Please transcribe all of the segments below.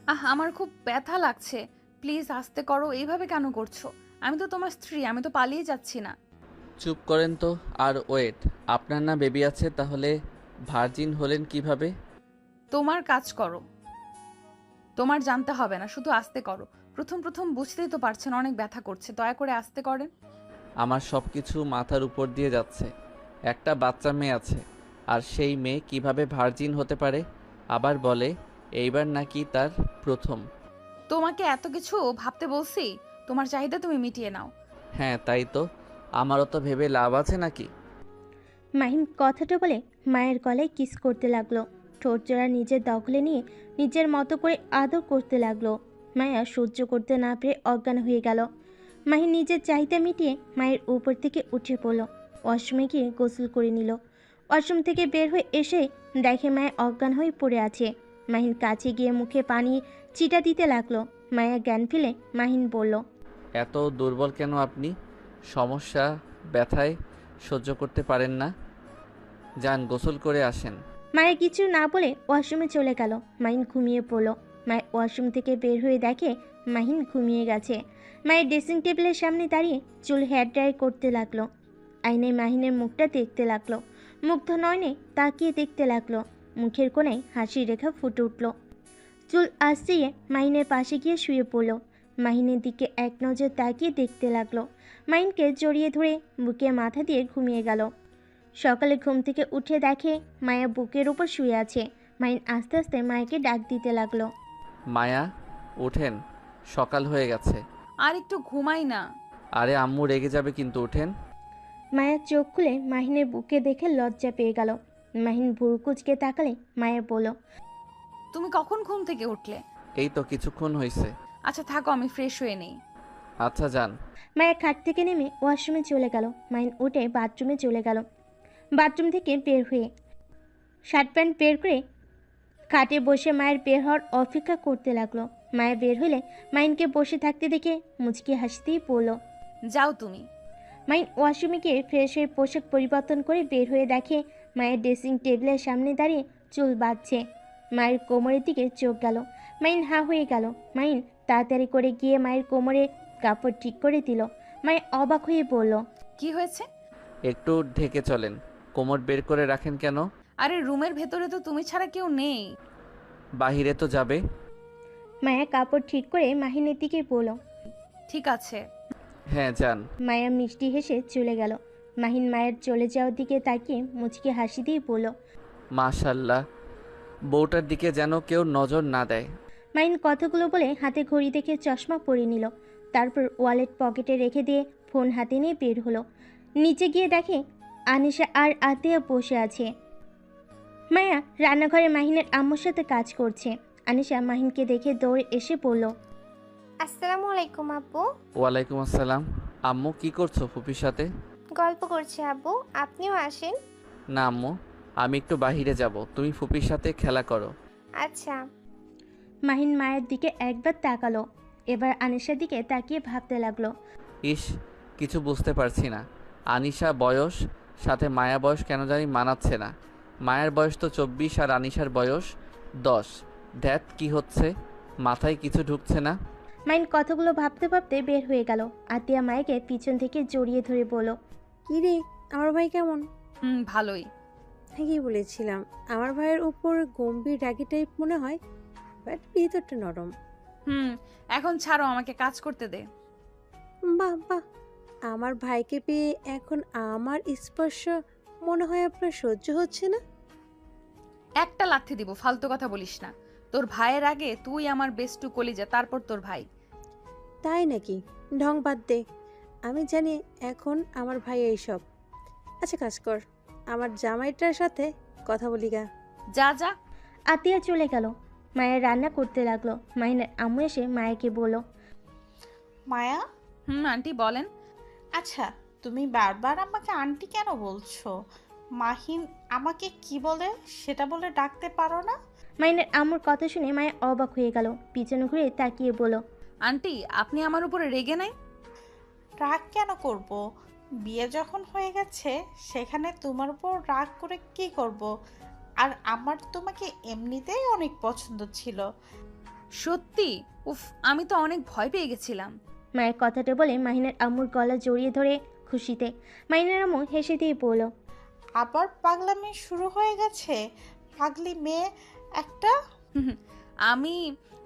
আমার খুব ব্যথা লাগছে। প্লিজ আস্তে করো, এইভাবে কেন করছো? আমি তো তোমার স্ত্রী, আমি তো পালিয়ে যাচ্ছি না। চুপ করেন তো। আর ওয়েট, আপনার না বেবি আছে, তাহলে ভার্জিন হলেন কিভাবে? তোমার কাজ করো, তোমার জানতে হবে না, শুধু আস্তে করো। প্রথম প্রথম বুঝতেই তো পারছেন অনেক ব্যথা করছে, দয়া করে আস্তে করেন। আমার সব কিছু মাথার উপর দিয়ে যাচ্ছে। একটা বাচ্চা মেয়ে আছে, আর সেই মেয়ে কিভাবে ভার্জিন হতে পারে? আবার বলে এইবার নাকি তার প্রথম। তোমাকে এত কিছু ভাবতে বলছি, তোমার চাহিদা তুমি মিটিয়ে নাও। হ্যাঁ তাই তো, আমারও তো ভেবে লাভ আছে নাকি? মাহিম কথাটা বলে মায়ের গলায় কিস করতে লাগলো। ঠোঁট জোড়া নিজের দখলে নিয়ে নিজের মতো করে আদর করতে লাগলো। মায়া সহ্য করতে না পেরে অজ্ঞান হয়ে গেল। মাহিন নিজের চাহিদা মিটিয়ে মায়ের উপর থেকে উঠে পড়ল। ওয়াশরুমে গিয়ে গোসল করে নিল। ওয়াশরুম থেকে বের হয়ে এসে দেখে মায়া অজ্ঞান হয়ে পড়ে আছে। মাহিন কাছে গিয়ে মুখে পানি চিটা দিতে লাগলো। মায়া জ্ঞান ফেলে মাহিন বলল, এত দুর্বল কেন আপনি? সমস্যা? ব্যথায় সহ্য করতে পারেন না? যান গোসল করে আসেন। মায়ের কিছু না বলে ওয়াশরুমে চলে গেল। মাহিন ঘুমিয়ে পড়ল। মায়ের ওয়াশরুম থেকে বের হয়ে দেখে মাহিন ঘুমিয়ে গেছে। মায়ের ড্রেসিং টেবিলের সামনে দাঁড়িয়ে চুল হেয়ার ড্রাই করতে লাগলো। আয়নায় মাহিনের মুখটা দেখতে লাগলো। মুগ্ধ নয়নে তাকিয়ে দেখতে লাগলো। মুখের কোণায় হাসির রেখা ফুটে উঠল। চুল আশ্রিয়ে মাহিনের পাশে গিয়ে শুয়ে পড়ল। মাহিনের দিকে এক নজর তাকিয়ে দেখতে লাগলো। মাহিনকে জড়িয়ে ধরে বুকে মাথা দিয়ে ঘুমিয়ে গেল। সকালে ঘুম থেকে উঠে দেখে মায়া বুকের উপর শুয়ে আছে। মাহিন আস্তে আস্তে মায়াকে ডাক দিতে লাগলো। মায়া, ওঠেন, সকাল হয়ে গেছে। আর একটু ঘুমাই না। আরে আম্মু রেগে যাবে কিন্তু, ওঠেন। মায়া চোখ খুলে মাহিনের বুকে দেখে লজ্জা পেয়ে গেল। মাহিন ভুরু কুচকে তাকালে মায়া বলল, তুমি কখন ঘুম থেকে উঠলে? এই তো কিছুক্ষণ হয়েছে। আচ্ছা থাকো, আমি ফ্রেশ হয়ে নেই। আচ্ছা যান। মায়া খাট থেকে নেমে ওয়াশরুমে চলে গেল। মাহিন উঠে বাথরুমে চলে গেল। বাথরুম থেকে বের হয়ে শার্ট প্যান্ট বের করে খাটে বসে মায়ের বের হওয়ার অপেক্ষা করতে লাগলো। মায়া বের হলে মাহিনকে বসে থাকতে দেখে মুচকি হাসতেই পড়ল। যাও তুমি। মাহিন ওয়াশরুমে গিয়ে ফ্রেশ হয়ে পোশাক পরিবর্তন করে বের হয়ে দেখে মায়ের ড্রেসিং টেবিলের সামনে দাঁড়িয়ে চুল বাঁধছে। মায়ের কোমরের দিকে চোখ গেল। মাহিন হা হয়ে গেল। মাহিন তাড়াতাড়ি করে গিয়ে মায়ের কোমরে কাপড় ঠিক করে দিল। মায়ের অবাক হয়ে বলল, কি হয়েছে? একটু ঢেকে চলেন। কোমর বের করে রাখেন কেন? আরে রুমের ভেতরে তো তুমি ছাড়া কেউ নেই। বাহিরে তো যাবে। মায়া কাপড় ঠিক করে মাহিনের দিকে বলল। ঠিক আছে। হ্যাঁ যান। মায়া মিষ্টি হেসে চলে গেল। মাহিন মায়ের চলে যাওয়ার দিকে তাকিয়ে মুচকি হাসি দিয়ে বলল। মাশাল্লাহ, বউটার দিকে যেন কেউ নজর না দেয়। মাহিন কথাগুলো বলে হাতে ঘড়ি দেখে চশমা পরে নিল। তারপর ওয়ালেট পকেটে রেখে দিয়ে ফোন হাতে নিয়ে বের হলো। নিচে গিয়ে দেখে আনিশা আর আতিয়া বসে আছে। মায়া রান্নাঘরে মাহিনের আম্মুর সাথে কাজ করছে। আনিশা মাহিনকে দেখে দৌড়ে এসে পড়ল। আসসালামু আলাইকুম আব্বু। ওয়ালাইকুম আসসালাম। আম্মু কি করছো ফুপির সাথে? গল্প করছি আব্বু, আপনিও আসেন। না আম্মু, আমি একটু বাহিরে যাব, তুমি ফুপির সাথে খেলা করো। আচ্ছা। মাহিন মায়ের দিকে একবার তাকালো। এবার আনিশার দিকে তাকিয়ে ভাবতে লাগলো। ইস, কিছু বুঝতে পারছি না। আনিশা বয়স সাথে মায়া বয়স কেন জানি মানাচ্ছে না। মায়ের বয়স তো 24 আর আনিশার বয়স 10। ধ্যাত কি হচ্ছে, মাথায় কিছু ঢুকছে না। মাহিন কথাগুলো ভাবতে ভাবতে বের হয়ে গেল। আতিয়া মায়াকে পিছন থেকে জড়িয়ে ধরে বলল, কি রে, আমার ভাই কেমন? ভালোই। ঠিকই বলেছিলাম, আমার ভাইয়ের উপর গম্ভীর রাগী টাইপ মনে হয়, বাট ভিতরটা নরম। হুম। এখন ছাড়ো, আমাকে কাজ করতে দে। বাহ বাহ, আমার ভাইকে পেয়ে এখন আমার স্পর্শ মনে হয় আপনার সহ্য হচ্ছে না। একটা লাথি দিব, ফালতু কথা বলিস না। তোর ভাইয়ের আগে তুই আমার বেস্টু কলিজা, তারপর তোর ভাই। তাই নাকি? ঢং বাদ দে, আমি জানি এখন আমার ভাই এইসব। আচ্ছা কাজ কর, আমার জামাইটার সাথে কথা বলি গা। যা যা। আতিয়া চলে গেল। মায়ের রান্না করতে লাগলো। মাহিনের আম্মু এসে মায়াকে বলল, মায়া, আন্টি বলেন। আচ্ছা তুমি বারবার আমাকে আন্টি কেন বলছো? মাহিন আমাকে কি বলে সেটা বলে ডাকতে পারো না? মাহিনের আম্মুর কথা শুনে মায়া অবাক হয়ে গেল। পিছনে ঘুরে তাকিয়ে বলল, আন্টি, আপনি আমার উপরে রেগে নাই? রাগ কেন করব? বিয়ে যখন হয়ে গেছে সেখানে তোমার উপর রাগ করে কি করব? আর আমার তোমাকে এমনিতেই অনেক পছন্দ ছিল। সত্যি? উফ, আমি তো অনেক ভয় পেয়ে গেছিলাম। মায়ের কথাটা বলে মাহিনের আম্মুর গলা জড়িয়ে ধরে খুশিতে মাহিনের আম্মু হেসে দিয়ে বলল, আবার পাগলামি শুরু হয়ে গেছে, পাগলি মেয়ে একটা। হুম, আমি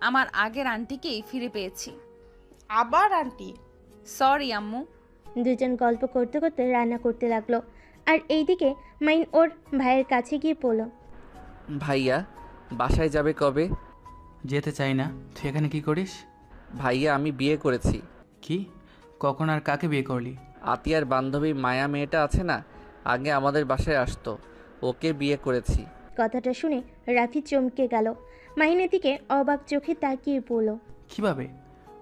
আমার আগের আন্টিকেই ফিরে পেয়েছি। আবার আন্টি? সরি আম্মু। দুজন গল্প করতে করতে রান্না করতে লাগলো। আর এইদিকে মাইন ওর ভাইয়ের কাছে গিয়ে পড়ল, ভাইয়া বাসায় যাবে কবে? যেতে চাই না। তুই এখানে কি করিস? ভাইয়া আমি বিয়ে করেছি। কি? কখন আর কাকে বিয়ে করলি? আতিয়ার বান্ধবী মায়া মেয়েটা আছে না, আগে আমাদের বাসায় আসতো, ওকে বিয়ে করেছি। কথাটা শুনে রাফি চমকে গেল। মাহিনের দিকে অবাক চোখে তাকিয়ে পড়ল, কিভাবে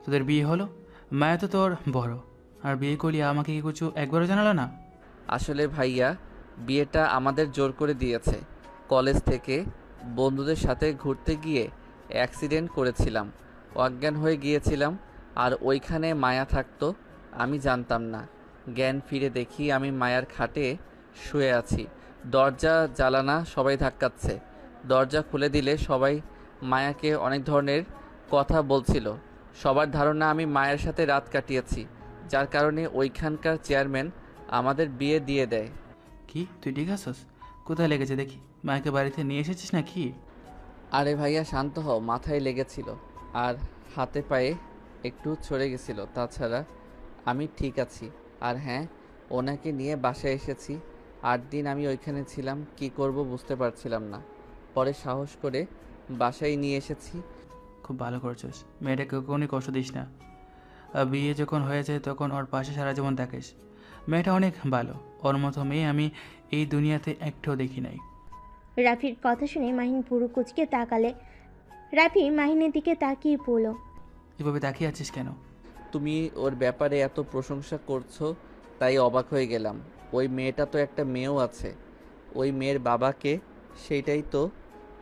তোদের বিয়ে হলো? মায়া তো তোর বড়, আর বিয়ে করলি আমাকে কি কিছু একবারও জানালো না? আসলে ভাইয়া বিয়েটা আমাদের জোর করে দিয়েছে। কলেজ থেকে বন্ধুদের সাথে ঘুরতে গিয়ে অ্যাক্সিডেন্ট করেছিলাম, অজ্ঞান হয়ে গিয়েছিলাম, আর ওইখানে মায়া থাকতো আমি জানতাম না। জ্ঞান ফিরে দেখি আমি মায়ার খাটে শুয়ে আছি, দরজা জ্বালানা সবাই ধাক্কাচ্ছে। দরজা খুলে দিলে সবাই মায়াকে অনেক ধরনের কথা বলছিল। সবার ধারণা আমি মায়ের সাথে রাত কাটিয়েছি, যার কারণে ওইখানকার চেয়ারম্যান আমাদের বিয়ে দিয়ে দেয়। কি তুই ঠিক আছিস? কোথায় লেগেছে দেখি, মায়াকে বাড়িতে নিয়ে এসেছিস না কি? আরে ভাইয়া শান্ত হও, মাথায় লেগেছিল আর হাতে পায়ে একটু ছড়ে গেছিল, তাছাড়া আমি ঠিক আছি। আর হ্যাঁ, ওনাকে নিয়ে বাসায় এসেছি। 8 দিন আমি ওইখানে ছিলাম, কি করব বুঝতে পারছিলাম না, পরে সাহস করে বাসায় নিয়ে এসেছি। খুব ভালো করছিস, মেয়েটাকে কখনই কষ্ট দিস না। আর বিয়ে যখন হয়ে যায় তখন ওর পাশে সারা জীবন থাকিস। মেয়েটা অনেক ভালো, ওর মতো মেয়ে আমি এই দুনিয়াতে একটাও দেখি নাই। রাফির কথা শুনে মাহিন পুরো কুচকে তাকালে। রাফি মাহিনের দিকে তাকিয়ে পড়ল, এভাবে তাকিয়ে আছিস কেন? তুমি ওর ব্যাপারে এত প্রশংসা করছো তাই অবাক হয়ে গেলাম। ওই মেয়েটা তো একটা মেয়েও আছে, ওই মেয়ের বাবাকে, সেইটাই তো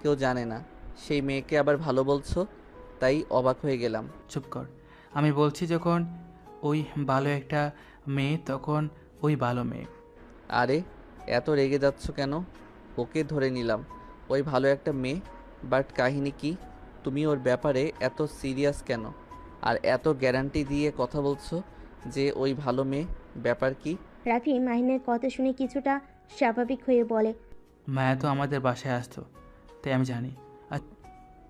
কেউ জানে না। সেই মেয়েকে আবার ভালো বলছো, তাই অবাক হয়ে গেলাম। চুপ কর, আমি বলছি যখন ওই ভালো একটা মেয়ে তখন ওই ভালো মেয়ে। আরে এত রেগে যাচ্ছ কেন? ওকে ধরে নিলাম, ওই ভালো একটা মেয়ে, বাট কাহিনী কি? তুমি ওর ব্যাপারে এত সিরিয়াস কেন, আর এত গ্যারান্টি দিয়ে কথা বলছো যে ওই ভালো মেয়ে? ব্যাপার কি? রাফি মাহিনের কথা শুনে কিছুটা স্বাভাবিক হয়ে বলে, মায়া তো আমাদের বাসায় আসতো, তাই আমি জানি।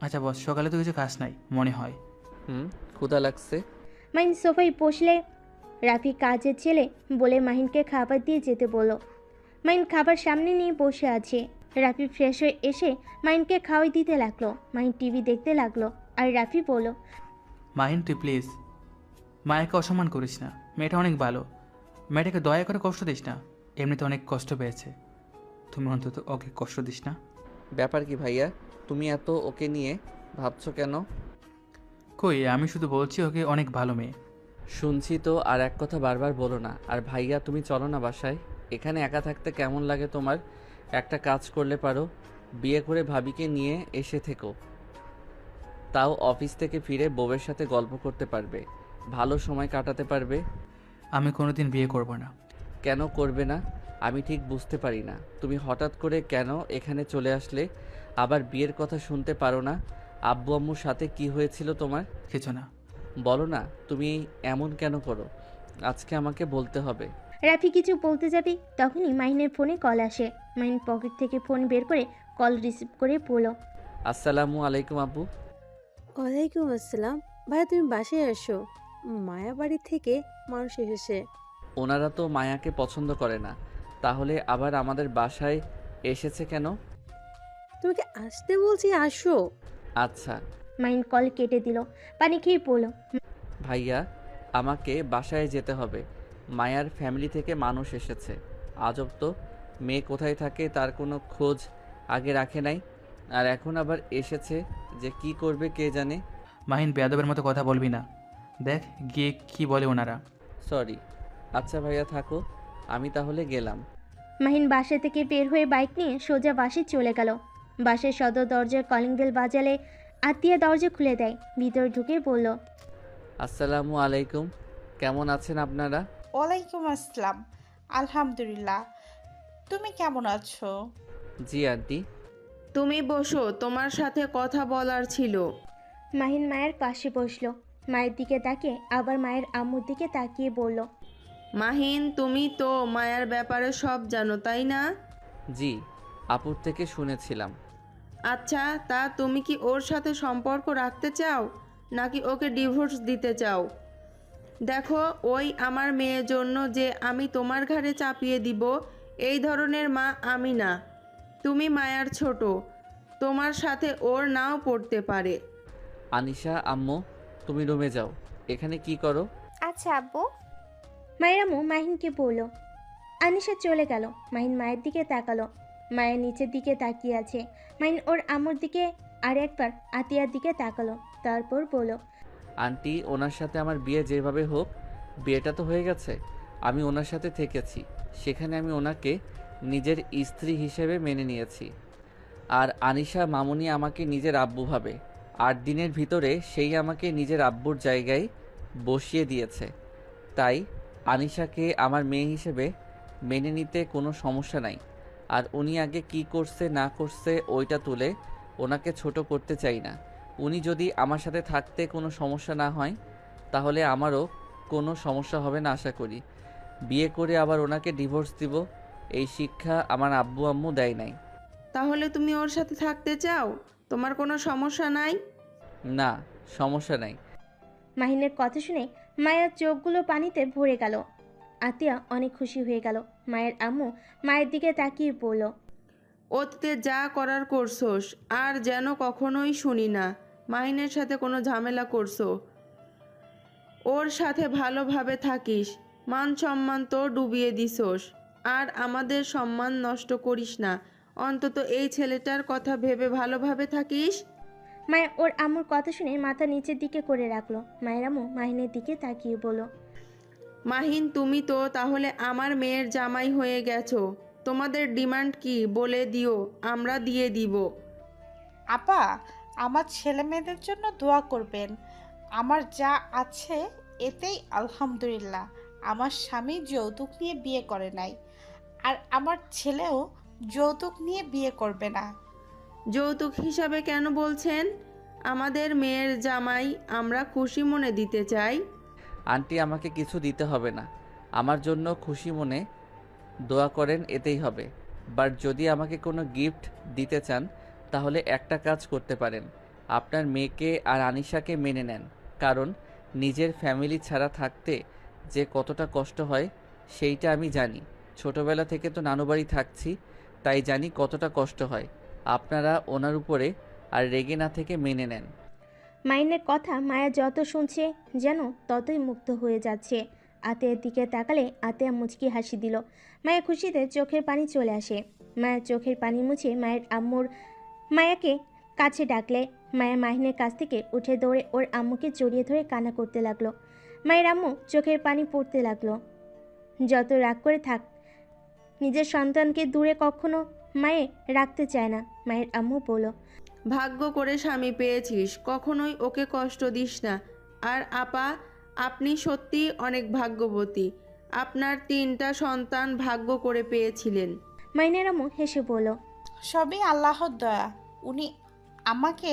আচ্ছা বস, সকালে তো কিছু খাস নাই মনে হয়। ক্ষুধা লাগছে। মাহিন সোফায় বসলে রাফি কাজের ছেলে বলে মাহিনকে খাবার দিয়ে যেতে বলল। মাহিন খাবার সামনে নিয়ে বসে আছে। রাফি ফ্রেশ হয়ে এসে মাহিনকে খাওয়াই দিতে লাগলো। মাহিন টিভি দেখতে লাগলো। আর রাফি বলল, মাহিন তুই প্লিজ মায়াকে অসম্মান করিস না, মেয়েটা অনেক ভালো। মেয়েটাকে দয়া করে কষ্ট দিস না, এমনিতে অনেক কষ্ট পেয়েছে, তুমি অন্তত ওকে কষ্ট দিস না। ব্যাপার কি ভাইয়া, তুমি এত ওকে নিয়ে ভাবছো কেন? কই, আমি শুধু বলছি ওকে অনেক ভালো মেয়ে। শুনছি তো, আর এক কথা বারবার বলো না। আর ভাইয়া তুমি চলো না বাসায়, এখানে একা থাকতে কেমন লাগে তোমার? একটা কাজ করলে পারো, বিয়ে করে ভাবিকে নিয়ে এসে থেকো, তাও অফিস থেকে ফিরে বউয়ের সাথে গল্প করতে পারবে, ভালো সময় কাটাতে পারবে। আমি কোনোদিন বিয়ে করব না। কেন করবে না আমি ঠিক বুঝতে পারি না। তুমি হঠাৎ করে কেন এখানে চলে আসলে? আবার বিয়ের কথা শুনতে পারো না? আব্বু আম্মুর সাথে কি হয়েছিল তোমার? কিছু না। বলো না, তুমি এমন কেন করো? আজকে আমাকে বলতে হবে। রাফি কিছু বলতে যাবে তখনই মাহিনের ফোনে কল আসে। মাহিন পকেট থেকে ফোন বের করে কল রিসিভ করে বলল, আসসালামু আলাইকুম আব্বু। ওয়ালাইকুম আসসালাম। ভাইয়া তুমি বাসায় আসো, মায়া বাড়ি থেকে মানুষ এসেছে। ওনারা তো মায়াকে পছন্দ করে না, তাহলে আবার আমাদের বাসায় এসেছে কেন? তোমাকে আসতে বলছি, আসো। আচ্ছা মাহিন কল কেটে দিল। পানি খেয়ে পড়ল, ভাইয়া, আমাকে বাসায় যেতে হবে। মায়ার ফ্যামিলি থেকে মানুষ এসেছে। আজব তো, মেয়ে কোথায় থাকে তার কোনো খোঁজ আগে রাখে নাই, আর এখন আবার এসেছে, যে কি করবে কে জানে। মাহিন বেয়াদবের মতো কথা বলবি না, দেখ গিয়ে কি বলে ওনারা। সরি। আচ্ছা ভাইয়া থাকো, আমি তাহলে গেলাম। মাহিন বাসা থেকে বের হয়ে বাইক নিয়ে সোজা বাসে চলে গেল। বাসের সদর দরজার কলিং বেল বাজালে আত্মীয় দরজা খুলে দেয়। ভিতরে ঢুকে বলল, আসসালামু আলাইকুম, কেমন আছেন আপনারা? ওয়ালাইকুম আসসালাম, আলহামদুলিল্লাহ। তুমি কেমন আছো? জি আন্টি। তুমি বসো, তোমার সাথে কথা বলার ছিল। মাহিন মায়ের পাশে বসলো। মায়ের দিকে তাকিয়ে আবার মায়ের আম্মুর দিকে তাকিয়ে বলল, মাহিন, তুমি তো মায়ার ব্যাপারে সব জানো তাই না? জি, আপুর থেকে শুনেছিলাম। আচ্ছা, তা তুমি কি ওর সাথে সম্পর্ক রাখতে চাও নাকি ওকে ডিভোর্স দিতে চাও? দেখো, ওই আমার মেয়ের জন্য যে আমি তোমার ঘাড়ে চাপিয়ে দিব এই ধরনের মা আমি না। তুমি মায়ার ছোট, তোমার সাথে ওর নাও পড়তে পারে। আনিশা, আম্মু, তুমি রুমে যাও। এখানে কি করো? আচ্ছা আব্বু। মায়ের আম্মু মাহিনকে বলল। আনিশা চলে গেল। মাহিন মায়ের দিকে তাকালো। মায়ের নিচের দিকে তাকিয়ে আছে। মাহিন ওর আম্মুর দিকে আর একবার আতিয়ার দিকে তাকালো, তারপর বলল, আন্টি, ওনার সাথে আমার বিয়ে যেভাবে হোক, বিয়েটা তো হয়ে গেছে। আমি ওনার সাথে থেকেছি, সেখানে আমি ওনাকে নিজের স্ত্রী হিসেবে মেনে নিয়েছি। আর আনিশা মামুনি আমাকে নিজের আব্বু ভাবে। 8 দিনের ভিতরে সেই আমাকে নিজের আব্বুর জায়গায় বসিয়ে দিয়েছে। তাই আনিশাকে আমার মেয়ে হিসেবে মেনে নিতে কোনো সমস্যা নাই। আর উনি আগে কি করছে না করছে ওইটা তুলে ওনাকে ছোট করতে চাই না। উনি যদি আমার সাথে থাকতে কোনো সমস্যা না হয়, তাহলে আমারও কোনো সমস্যা হবে না আশা করি। বিয়ে করে আবার ওনাকে ডিভোর্স দিব, এই শিক্ষা আমার আব্বু আম্মু দেয় নাই। তাহলে তুমি ওর সাথে থাকতে চাও? তোমার কোনো সমস্যা নাই? না, সমস্যা নাই। মাহিনের কথা শুনে মায়ের চোখগুলো পানিতে ভরে গেল। আতিয়া অনেক খুশি হয়ে গেল। মায়ের আম্মু মায়ের দিকে তাকিয়ে বলল, অতীতে যা করার করছোস আর যেন কখনোই শুনি না মাহিনের সাথে কোনো ঝামেলা করছো। ওর সাথে ভালোভাবে থাকিস, মান সম্মান তো ডুবিয়ে দিছোস। আর আমাদের সম্মান নষ্ট করিস না, অন্তত এই ছেলেটার কথা ভেবে ভালোভাবে থাকিস। মায়ের ওর আম্মুর কথা শুনে মাথা নিচের দিকে করে রাখলো। মায়ের আম্মু মাহিনের দিকে তাকিয়ে বলল, মাহিন, তুমি তো তাহলে আমার মেয়ের জামাই হয়ে গেছো। তোমাদের ডিমান্ড কি বলে দিও, আমরা দিয়ে দিব। আপা, আমার ছেলে মেয়েদের জন্য দোয়া করবেন। আমার যা আছে এতেই আলহামদুলিল্লাহ। আমার স্বামী যৌতুক নিয়ে বিয়ে করে নাই, আর আমার ছেলেও যৌতুক নিয়ে বিয়ে করবে না। যৌতুক হিসাবে কেন বলছেন? আমাদের মেয়ের জামাই আমরা খুশি মনে দিতে চাই। আন্টি, আমাকে কিছু দিতে হবে না। আমার জন্য খুশি মনে দোয়া করেন, এতেই হবে। বাট যদি আমাকে কোনো গিফট দিতে চান, তাহলে একটা কাজ করতে পারেন। আপনার মেয়েকে আর আনিশাকে মেনে নেন। কারণ নিজের ফ্যামিলি ছাড়া থাকতে যে কতটা কষ্ট হয় সেইটা আমি জানি। ছোটবেলা থেকে তো নানুবাড়ি থাকছি, তাই জানি কতটা কষ্ট হয়। আপনারা ওনার উপরে আর রেগে না থেকে মেনে নেন। মাহিনের কথা মায়া যত শুনছে যেন ততই মুগ্ধ হয়ে যাচ্ছে। আতের দিকে তাকালে আতেয়া মুচকি হাসি দিল। মায়া খুশিতে চোখের পানি চলে আসে। মায়ের চোখের পানি মুছে মায়ের আম্মুর মায়াকে কাছে ডাকলে মায়া মাহিনের কাছ থেকে উঠে দৌড়ে ওর আম্মুকে জড়িয়ে ধরে কান্না করতে লাগলো। মায়ের আম্মু চোখের পানি পড়তে লাগলো। যত রাগ করে থাক, নিজের সন্তানকে দূরে কখনো মায়ে রাখতে চায় না। মায়ের আম্মু বলল, ভাগ্য করে স্বামী পেয়েছিস, কখনোই ওকে কষ্ট দিস না। আর আপা, আপনি সত্যি অনেক ভাগ্যবতী। আপনার 3টা সন্তান ভাগ্য করে পেয়েছিলেন। মাইনের আম্মু হেসে বলল, সবই আল্লাহর দয়া। উনি আমাকে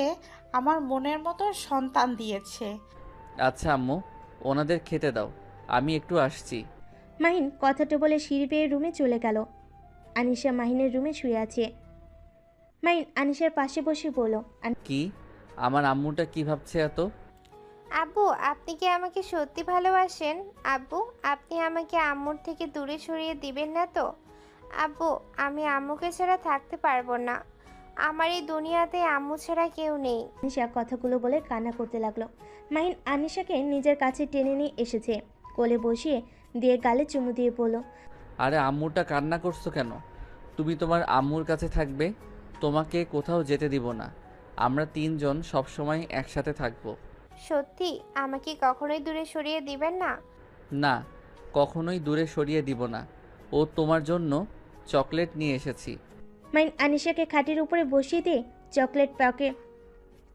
আমার মনের মতো সন্তান দিয়েছে। আচ্ছা আম্মু, ওনাদের খেতে দাও, আমি একটু আসছি। মাহিন কথাটা বলে সিঁড়ি বেয়ে রুমে চলে গেল। আনিশা মাহিনের রুমে শুয়ে আছে। মাহিন আনিশার পাশে বসে বলল, কি, আমার আম্মুটা কি ভাবছে এত? আব্বু, আপনি কি আমাকে সত্যি ভালোবাসেন? আব্বু, আপনি আমাকে আম্মুর থেকে দূরে সরিয়ে দিবেন না তো? আব্বু, আমি আম্মুকে ছাড়া থাকতে পারবো না। আমার এই দুনিয়াতে আম্মু ছাড়া কেউ নেই। আনিশা কথাগুলো বলে কান্না করতে লাগলো। মাহিন আনিশাকে নিজের কাছে টেনে নিয়ে এসেছে, কোলে বসিয়ে দিয়ে গালে চুমু দিয়ে বলল, আরে আম্মুটা কান্না করছো কেন? তুমি তোমার আম্মুর কাছে থাকবে, তোমাকে কোথাও যেতে দিব না। আমরা 3 জন সবসময় একসাথে থাকবো। সত্যি আমাকে কখনোই দূরে সরিয়ে দিবেন না? না, কখনোই দূরে সরিয়ে দিব না। ও তোমার জন্য চকলেট নিয়ে এসেছি। মাহিন আনিশাকে খাটের উপরে বসিয়ে দিয়ে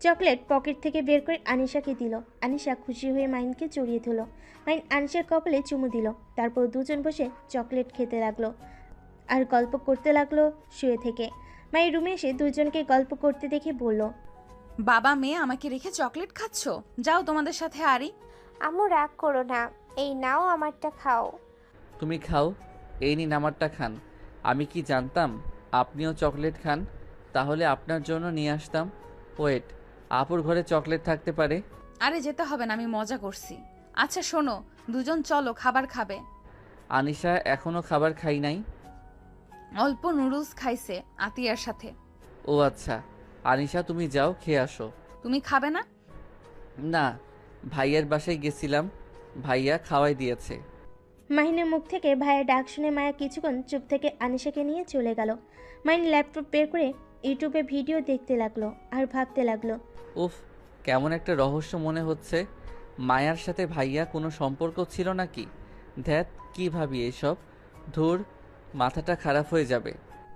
চকলেট পকেট থেকে বের করে আনিশাকে দিল। আনিশা খুশি হয়ে মাহিনকে জড়িয়ে ধরল। মাহিন আনিশার কপালে চুমু দিল। তারপর দুজন বসে চকলেট খেতে লাগলো আর গল্প করতে লাগলো শুয়ে থেকে। মায়ের রুমে এসে দুজনকে গল্প করতে দেখে বলল, বাবা মেয়ে আমাকে রেখে চকলেট খাচ্ছ? যাও তোমাদের সাথে আরি। আম্মু রাগ করো না, এই নাও আমারটা খাও। তুমি খাও, এই নিন আমারটা খান। আমি কি জানতাম আপনিও চকলেট খান? তাহলে আপনার জন্য নিয়ে আসতাম। ওয়েট, আপুর ঘরে চকলেট থাকতে পারে। আরে যেতে হবে না, আমি মজা করছি। আচ্ছা শোনো, দুজন চলো খাবার খাবে। আনিশা এখনো খাবার খাই নাই। অল্প নুডলস খাইছে আতিয়ার সাথে। ও আচ্ছা, আনিশা তুমি যাও, খেয়ে আসো। তুমি খাবে না? না, ভাইয়ার বাসায় গেছিলাম, ভাইয়া খাওয়াই দিয়েছে। মাহিনের মুখ থেকে ভাইয়ের ডাক শুনে মায়া কিছুক্ষণ চুপ থেকে আনিশাকে নিয়ে চলে গেল। মাহিন ল্যাপটপ বের করে ইউটিউবে ভিডিও দেখতে লাগলো আর ভাবতে লাগলো। উফ, কেমন একটা রহস্য মনে হচ্ছে। মায়ার সাথে ভাইয়া কোনো সম্পর্ক ছিল নাকি? ধ্যাত, কি ভাবি এসব? ধুর, মাথাটা খারাপ হয়ে যাবে।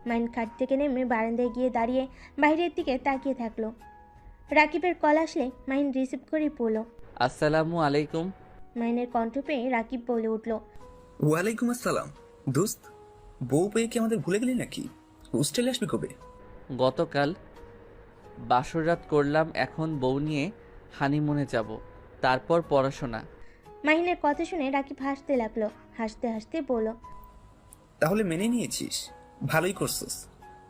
মাহিন খাট থেকে নেমে বারান্দায় গিয়ে দাঁড়িয়ে বাইরের দিকে তাকিয়ে থাকলো। রাকিবের কল আসলে মাহিন রিসিভ করে পড়ল। আসসালামু আলাইকুম। মাহিনের কণ্ঠ পেয়ে রাকিব বলে উঠল, ওয়ালাইকুম আসসালাম। দোস্ত, বউ পেয়ে কি আমাদের ভুলে গেলি নাকি? হোস্টেলে আসবি কবে? গতকাল বাসর রাত করলাম, এখন বউ নিয়ে হানিমুনে যাব, তারপর পড়াশোনা। মাহিনের কথা শুনে রাকিব হাসতে লাগলো। হাসতে হাসতে বলল, তাহলে মেনে নিয়েছিস, ভালোই করছিস।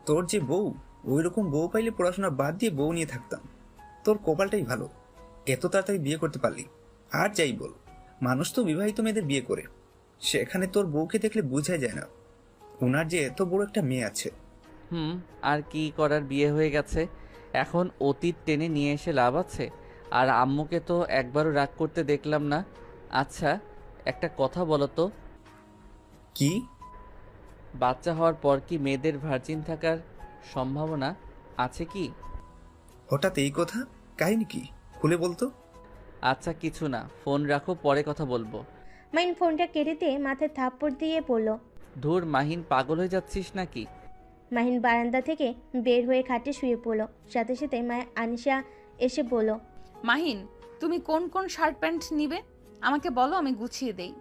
তোর যে বউ, ওই রকম বউ পাইলে পড়াশোনা বাদ দিয়ে বউ নিয়ে থাকতাম। তোর কপালটাই ভালো, এত তাড়াতাড়ি বিয়ে করতে পারলি। আর যাই বল, মানুষ তো বিবাহিত মেয়েদের বিয়ে করে, সেখানে তোর বউকে দেখলে বোঝা যায় না ওনার যে এত বড় একটা মেয়ে আছে। আর কি করার, বিয়ে হয়ে গেছে, এখন অতীত টেনে নিয়ে এসে লাভ আছে? আর আম্মুকে তো একবারও রাগ করতে দেখলাম না। আচ্ছা, একটা কথা বলো তো, কি? বাচ্চা হওয়ার পর কি মেয়েদের ভার্জিন থাকার সম্ভাবনা আছে কি? হঠাৎ এই কথা, কাহিনী কি? খুলে বলতো। আচ্ছা কিছু না, ফোন রাখো, পরে কথা বলবো। মাহিন ফোনটা কেটে দিয়ে মাথায় থাপ্পড় দিয়ে পড়ল। ধুর মাহিন, পাগল হয়ে যাচ্ছিস নাকি? মাহিন বারান্দা থেকে বের হয়ে খাটে শুয়ে পড়ল। সাথে সাথে মায়া আনিশা এসে বলল, মাহিন, তুমি কোন কোন শার্ট প্যান্ট নিবে আমাকে বলো, আমি গুছিয়ে দেই।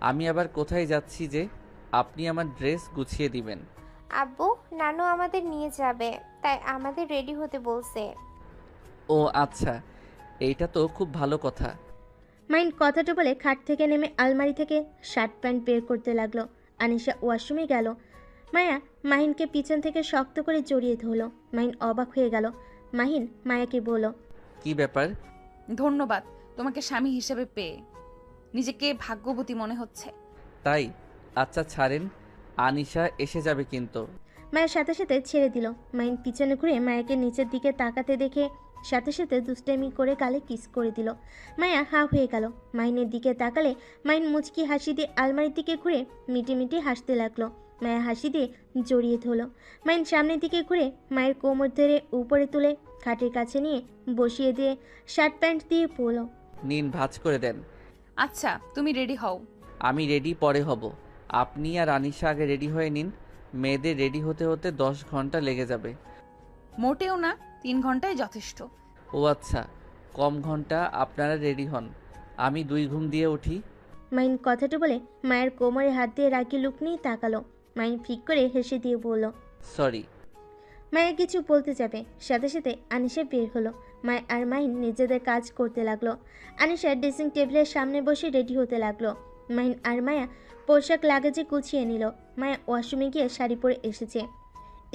আমি আবার কোথায় যাচ্ছি যে আপনি আমার ড্রেস গুছিয়ে দিবেন? আব্বু, নানু আমাদের নিয়ে যাবে, তাই আমাদের রেডি হতে বলছে। ও আচ্ছা, এইটা তো খুব ভালো কথা। মাহিন কথাটা বলে খাট থেকে নেমে আলমারি থেকে শার্ট প্যান্ট বের করতে লাগলো। আনিশা ওয়াশরুমে গেল। মায়া মাহিনকে পিছন থেকে শক্ত করে জড়িয়ে ধরল। মাহিন অবাক হয়ে গেল। মাহিন মায়াকে বলল, কি ব্যাপার? ধন্যবাদ তোমাকে স্বামী হিসেবে পেয়ে, নিজেকে ভাগ্যবতী মনে হচ্ছে। তাই? আচ্ছা ছাড়েন, আনিশা এসে যাবে কিন্তু। মায়ের সাথে সাথে ছেড়ে দিল। মাহিন পিছনে ঘুরে মায়াকে নিচের দিকে তাকাতে দেখে সাথে সাথে দুষ্টামি করে গালে কিস করে দিল। মায়া হা হয়ে গেল। মাহিনের দিকে তাকালে মাহিন মুচকি হাসি দিয়ে আলমারির দিকে ঘুরে মিটি মিটি হাসতে লাগলো। মায়া হাসি দিয়ে জড়িয়ে ধরল। মাহিন সামনের দিকে ঘুরে মায়ের কোমর ধরে উপরে তুলে খাটের কাছে নিয়ে বসিয়ে দিয়ে শার্ট প্যান্ট দিয়ে পরল। নিন, ভাঁজ করে দেন। আচ্ছা তুমি রেডি হও। আমি রেডি পরে হব, আপনি আর আনিশা আগে রেডি হয়ে নিন। মেয়েদের রেডি হতে হতে 10 ঘন্টা লেগে যাবে। মোটেও না, 3 ঘন্টাই যথেষ্ট। ও আচ্ছা, কম ঘন্টা, আপনারা রেডি হন, আমি 2 ঘুম দিয়ে উঠি। মাহিন কথাটা বলে মায়ের কোমরে হাত দিয়ে রাগি লুক নিয়ে তাকালো। মাহিন ফিক করে হেসে দিয়ে বলল, সরি। মায়া কিছু বলতে যাবে, সাথে সাথে আনিশা বের হলো। মায়া আর মাহিন নিজেদের কাজ করতে লাগলো। আনিশা ড্রেসিং টেবিলের সামনে বসে রেডি হতে লাগলো। মাহিন আর মায়া পোশাক লাগেজে গুছিয়ে নিল। মায়া ওয়াশরুমে গিয়ে শাড়ি পরে এসেছে,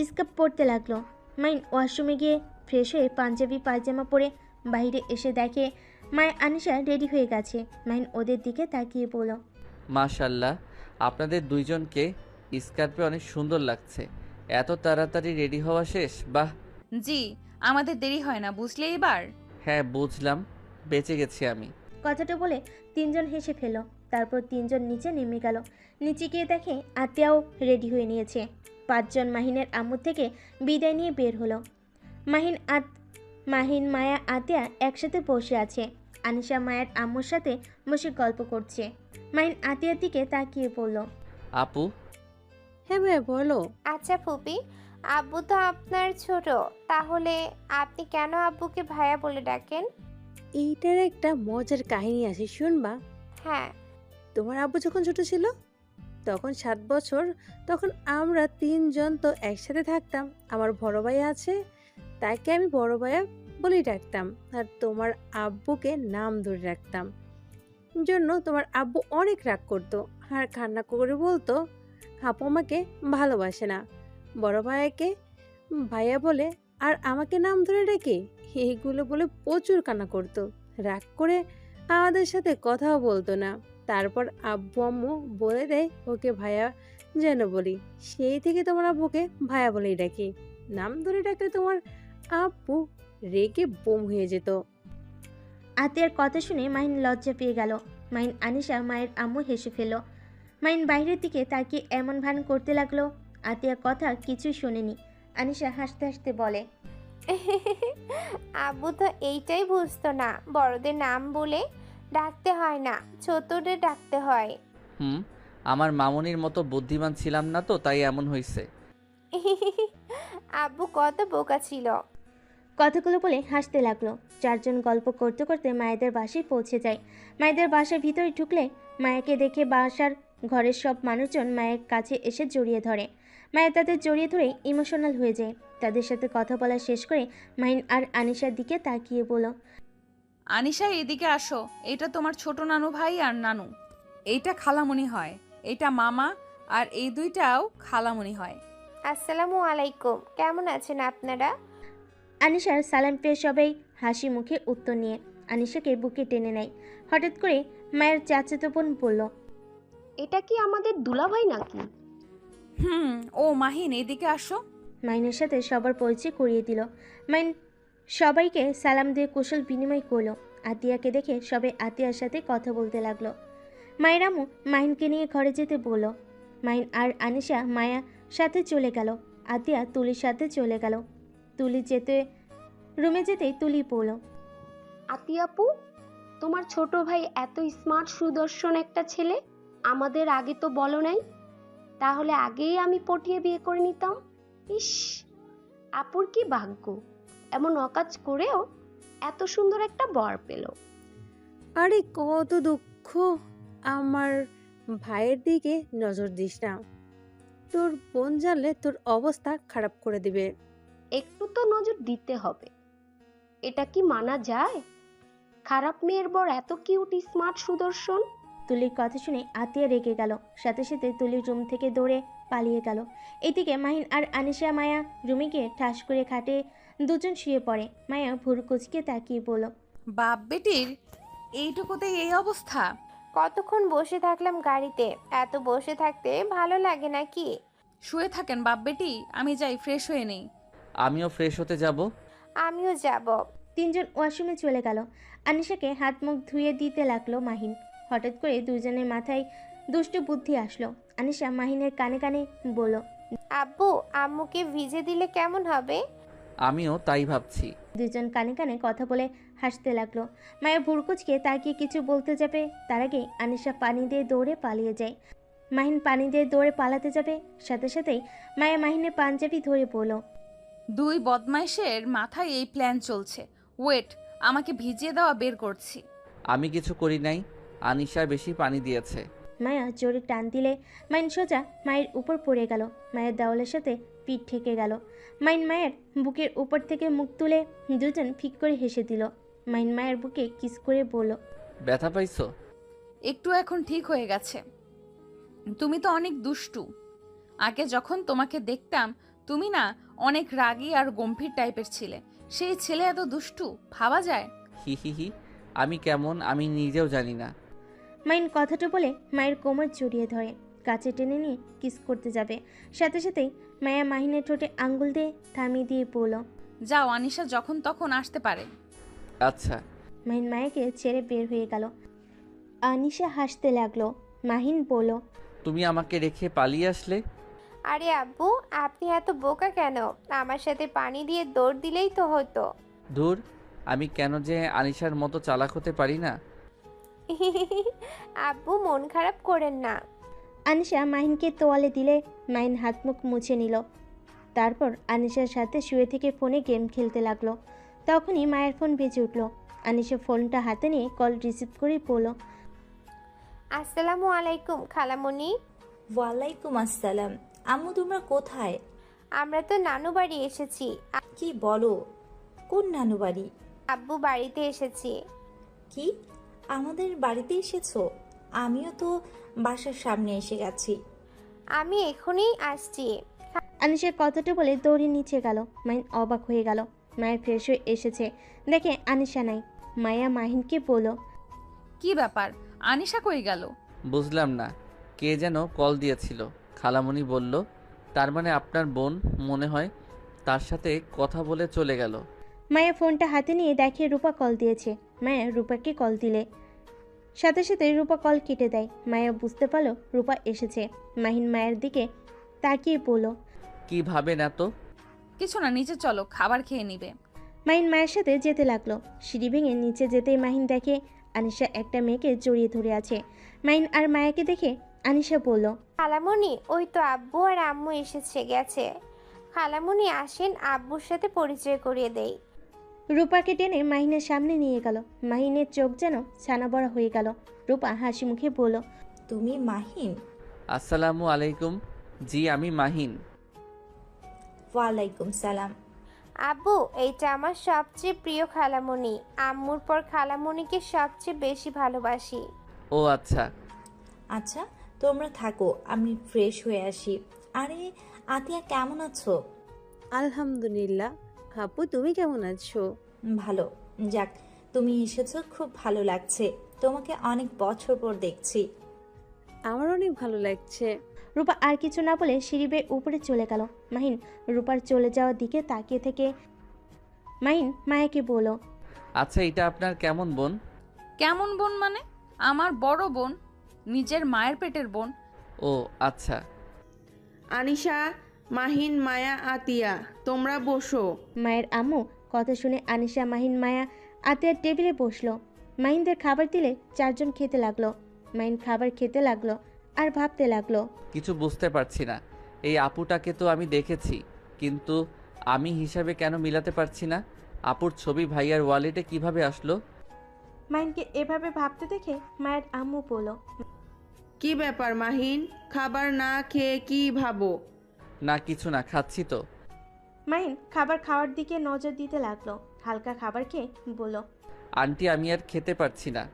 স্কার্ট পরতে লাগলো। মাহিন ওয়াশরুমে গিয়ে ফ্রেশ হয়ে পাঞ্জাবি পায়জামা পরে বাইরে এসে দেখে মায়া আনিশা রেডি হয়ে গেছে। মাহিন ওদের দিকে তাকিয়ে বলল, মাশাল্লাহ, আপনাদের দুইজনকে স্কার্পে অনেক সুন্দর লাগছে। এত তাড়াতাড়ি রেডি হওয়া শেষ? বাহ। জি, আমাদের দেরি হয় না, বুঝলে এবার? হ্যাঁ বুঝলাম, বেঁচে গেছি আমি। কথাটা বলে তিনজন হেসে ফেল। তারপর তিনজন নিচে নেমে গেল। নিচে গিয়ে দেখে আতিয়াও রেডি হয়ে নিয়েছে। 5 জন মাহিনের আম্মু থেকে বিদায় নিয়ে বের হলো। মাহিন মায়া আতিয়া একসাথে বসে আছে। আনিশা মায়ের আম্মুর সাথে বসে গল্প করছে। মাহিন আতিয়ার দিকে তাকিয়ে বলল, আপু। হ্যাঁ ভাইয়া বলো। আচ্ছা ফুপি, আব্বু তো আপনার ছোট, তাহলে আপনি কেন আব্বুকে ভাইয়া বলে ডাকেন? এইটার একটা মজার কাহিনী আছে, শুনবা? হ্যাঁ। তোমার আব্বু যখন ছোট ছিল, তখন 7 বছর, তখন আমরা 3 জন তো একসাথে থাকতাম। আমার বড় ভাই আছে, তাকে আমি বড় ভাইয়া বলেই ডাকতাম, আর তোমার আব্বুকে নাম ধরে রাখতাম। জন্য তোমার আব্বু অনেক রাগ করতো আর কান্না করে বলতো আপু আমাকে ভালোবাসে না, বড় ভাইয়াকে ভাইয়া বলে আর আমাকে নাম ধরে ডেকে এইগুলো বলে প্রচুর কান্না করতো। রাগ করে আমাদের সাথে কথাও বলতো না। তারপর আব্বু আম্মু বলে দেয় ওকে ভাইয়া যেন বলি, সেই থেকে তোমার আব্বুকে ভাইয়া বলেই ডাকি। নাম ধরে ডাকলে তোমার আব্বু রেগে বোম হয়ে যেত। আতিয়ার কথা শুনে মাহিন লজ্জা পেয়ে গেল। মাহিন আনিশা মায়ের আম্মু হেসে ফেলল। মাহিন বাইরের দিকে তাকিয়ে এমন ভান করতে লাগলো আতিয়ার কথা কিছুই শোনেনি। আনিশা হাসতে হাসতে বলে, আব্বু তো এইটাই বুঝতো না, বড়দের নাম বলে ডাকতে হয় না, ছোটদের ডাকতে হয়। আমার মামুনির মতো বুদ্ধিমান ছিলাম না তো, তাই এমন হয়েছে। আব্বু কত বোকা ছিল। কথাগুলো বলে হাসতে লাগলো। চারজন গল্প করতে করতে মায়েদের বাসায় পৌঁছে যায়। মায়েদের বাসার ভিতরে ঢুকলে মায়াকে দেখে বাসার ঘরের সব মানুষজন মায়ের কাছে এসে জড়িয়ে ধরে। মায়া তাদের জড়িয়ে ধরে ইমোশনাল হয়ে যায়। তাদের সাথে কথা বলা শেষ করে মাহিন আর আনিশার দিকে তাকিয়ে বলল, আনিশা এদিকে আসো, এটা তোমার ছোট নানু ভাই আর নানু, এইটা খালামণি হয়, এইটা মামা, আর এই দুইটাও খালামণি হয়। আসসালামু আলাইকুম, কেমন আছেন আপনারা? আনিশার সালাম পেয়ে সবাই হাসি মুখে উত্তর নিয়ে আনিশাকে বুকে টেনে নেয়। হঠাৎ করে মায়ের চাচাতো বোন বলল, এটা কি আমাদের দুলাভাই নাকি? ও মাহিন এদিকে আসো। মাইনের সাথে সবার পরিচয় করিয়ে দিল। মাইন সবাইকে সালাম দিয়ে কুশল বিনিময় করলো। আতিয়াকে দেখে সবাই আতিয়ার সাথে কথা বলতে লাগলো। মায়ের আম্মু মাহিনকে নিয়ে ঘরে যেতে বলল। মাহিন আর আনিশা মায়া সাথে চলে গেল। আতিয়া তুলির সাথে চলে গেল। তুলি রুমে যেতেই তুলি বলল, আতিয়াপু, তোমার ছোট ভাই এত স্মার্ট সুদর্শন একটা ছেলে, আমাদের আগে তো বলো নাই, তাহলে আগেই আমি পটিয়ে বিয়ে করে নিতাম। ইস, আপুর কি ভাগ্য, এমন অকাজ করেও এত সুন্দর একটা বর পেল। আরে কত দুঃখ, আমার ভাইয়ের দিকে নজর দিস না, তোর বোন জানলে তোর অবস্থা খারাপ করে দিবে। একটু তো নজর দিতে হবে, এটা কি মানা যায়? খারাপ মেয়ের বর এত কিউট স্মার্ট সুদর্শন। তুলির কথা শুনে আতিয়া রেগে গেল। সাথে সাথে তুলির রুম থেকে দৌড়ে পালিয়ে গেল। এদিকে মাহিন আর আনিশা মায়া রুমে গিয়ে ঠাস করে খাটে দুজন শুয়ে পড়ে। মায়া ভুরু কুচকে তাকিয়ে বলল, বাপ বেটির এইটুকুতেই এই অবস্থা? কতক্ষণ বসে থাকলাম গাড়িতে, এত বসে থাকতে ভালো লাগে নাকি? শুয়ে থাকেন বাপ বেটি, আমি যাই ফ্রেশ হয়ে নেই। আমিও ফ্রেশ হতে যাব। আমিও যাব। তিনজন ওয়াশরুমে চলে গেল। আনিশাকে হাত মুখ ধুয়ে দিতে লাগলো মাহিন। হঠাৎ করে দুজনের মাথায় দুষ্টু বুদ্ধি আসলো। আনিশা মাহিনের কানে কানে বলল, আব্বু, আম্মুকে ভিজে দিলে কেমন হবে? আমিও তাই ভাবছি। দুজন কানে কানে কথা বলে হাসতে লাগলো। মায়া ভুরকুচকে তাকিয়ে কিছু বলতে যাবে, তার আগেই আনিশা পানি দিয়ে দৌড়ে পালিয়ে যায়। মাহিন পানি দিয়ে দৌড়ে পালাতে যাবে, সাথে সাথেই মায়া মাহিনের পাঞ্জাবি ধরে বলল, দুই বদমাইশের মাথায় এই প্ল্যান চলছে, ওয়েট, আমাকে ভিজিয়ে দেওয়া বের করছি। আমি কিছু করি নাই, আনিশা বেশি পানি দিয়েছে। মায়া জোরে টান দিলে মাইন সোজা মায়ের উপর পড়ে গেল। মায়ের দেওয়ালের সাথে পিঠ ঠেকে গেল। মাইন মায়ের বুকের উপর থেকে মুখ তুলে দুজন ফিক করে হেসে দিল। মাইন মায়ের বুকে কিস করে বলল, ব্যথা পাইছো? একটু এখন ঠিক হয়ে গেছে। তুমি তো অনেক দুষ্টু। আগে যখন তোমাকে দেখতাম তুমি না অনেক রাগী আর গম্ভীর টাইপের ছিলে। সেই ছেলে এত দুষ্টু ভাবা যায়? হি হি হি, আমি কেমন আমি নিজেও জানি না। মাইন কথাটা বলে মায়ের কোমর জড়িয়ে ধরে কাছে টেনে নিয়ে কিস করতে যাবে। সাথে সাথেই মায়া মাহিনের ঠোঁটে আঙ্গুল দিয়ে থামিয়ে দিয়ে বলল, যাও, আনিশা যখন তখন আসতে পারে। আচ্ছা। মাহিন মায়াকে ছেড়ে বের হয়ে গেল। আনিশা হাসতে লাগলো। মাহিন বলল, তুমি আমাকে রেখে পালিয়ে আসলে? আরে আব্বু, আপনি এত বোকা কেন? আমার সাথে পানি দিয়ে দৌড় দিলেই তো হতো। ধুর, আমি কেন যে আনিশার মতো চালাক হতে পারি না। আব্বু, মন খারাপ করেন না। আনিশা মাহিনকে তোয়ালে দিলে মাহিন হাত মুখ মুছে নিল। তারপর আনিশার সাথে শুয়ে থেকে ফোনে গেম খেলতে লাগলো। তখনই মায়ের ফোন বেজে উঠল। আনিশা ফোনটা হাতে নিয়ে কল রিসিভ করে বলল, আসসালামু আলাইকুম খালামণি। ওয়ালাইকুম আসসালাম। আম্মু তোমরা কোথায়? আমরা তো নানু বাড়ি এসেছি। কি বলো? কোন নানু বাড়ি? আব্বু বাড়িতে এসেছি। কি, আমাদের বাড়িতে এসেছো? আমিও তো বাসার সামনে এসে গেছি। আমি এখনই আসছি। আনিশার কথাটা বলে দৌড়ে নিচে গেল। মাহিন অবাক হয়ে গেল। মায়া ফ্রেশ হয়ে এসেছে, দেখে আনিশা নাই। মায়া মাহিনকে বলল, কি ব্যাপার, আনিশা কই গেল? বুঝলাম না, কে যেন কল দিয়েছিল। খালামণি বলল, তার মানে আপনার বোন মনে হয়, তার সাথে কথা বলে চলে গেল। মায়া ফোনটা হাতে নিয়ে দেখে রূপা কল দিয়েছে। মায়া রূপাকে কল দিলে সাথে সাথে রূপা কল কেটে দেয়। মায়া বুঝতে পারল রূপা এসেছে। মাহিন মায়ের দিকে তাকিয়ে বলল, কি ভাবেন এত? কিছু না, নিচে চলো, খাবার খেয়ে নিবে। মাহিন মায়ের সাথে যেতে লাগলো। সিঁড়ি ভেঙে নিচে যেতেই মাহিন দেখে আনিশা একটা মেয়েকে জড়িয়ে ধরে আছে। মাহিন আর মায়াকে দেখে আনিশা বলল, খালামণি, ওই তো আব্বু আর আম্মু গেছে। খালামণি আসেন, আব্বুর সাথে পরিচয় করিয়ে দেই। রূপাকে টেনে মাহিনের সামনে নিয়ে গেল। মাহিনের চোখ যেন ছানা বড়া হয়ে গেল। রূপা হাসি মুখে বলল, তুমি মাহিন? আসসালামু আলাইকুম। জি, আমি মাহিন। ওয়ালাইকুম সালাম। আব্বু, এইটা আমার সবচেয়ে প্রিয় খালামণি। আম্মুর পর খালামণিকে সবচেয়ে বেশি ভালোবাসি। ও আচ্ছা। আচ্ছা, তোমরা থাকো, আমি ফ্রেশ হয়ে আসি। আরে আতিয়া, কেমন আছো? আলহামদুলিল্লাহ। আপু তুমি কেমন আছো? ভালো। যাক, তুমি এসেছো, খুব ভালো লাগছে। তোমাকে অনেক বছর পর দেখছি। আমার অনেক ভালো লাগছে। রূপা আর কিছু না বলে সিঁড়ি বেয়ে উপরে চলে গেল। মাহিন রূপার চলে যাওয়ার দিকে তাকিয়ে থেকে মাহিন মায়াকে বলল, আচ্ছা, এটা আপনার কেমন বোন? কেমন বোন মানে? আমার বড় বোন, নিজের মায়ের পেটের বোন। ও আচ্ছা। আনিশা, মাহিন, মায়া, আতিয়া, তোমরা বসো। মায়ের আম্মু কথা শুনে আনিশা, মাহিন, মায়া আতিয়ার টেবিলে বসলো। মাহিনদের খাবার দিলে চারজন খেতে লাগলো। মাহিন খাবার খেতে লাগলো আর ভাবতে লাগলো। কিছু বুঝতে পারছি না, এই আপুটাকে তো আমি দেখেছি, কিন্তু আমি হিসাবে কেন মিলাতে পারছি না। আপুর ছবি ভাইয়ার ওয়ালেটে কিভাবে আসলো? মাহিনকে এভাবে ভাবতে দেখে মায়ের আম্মু বলল, কি ব্যাপার মাহিন, খাবার না খেয়ে কি ভাবো? না কিছু না, খাচ্ছি তো। মাহিন খাবার খাওয়ার দিকে নজর দিতে লাগলো। হালকা খাবার খেয়ে বলল, আন্টি, আমি আর খেতে পারছি না।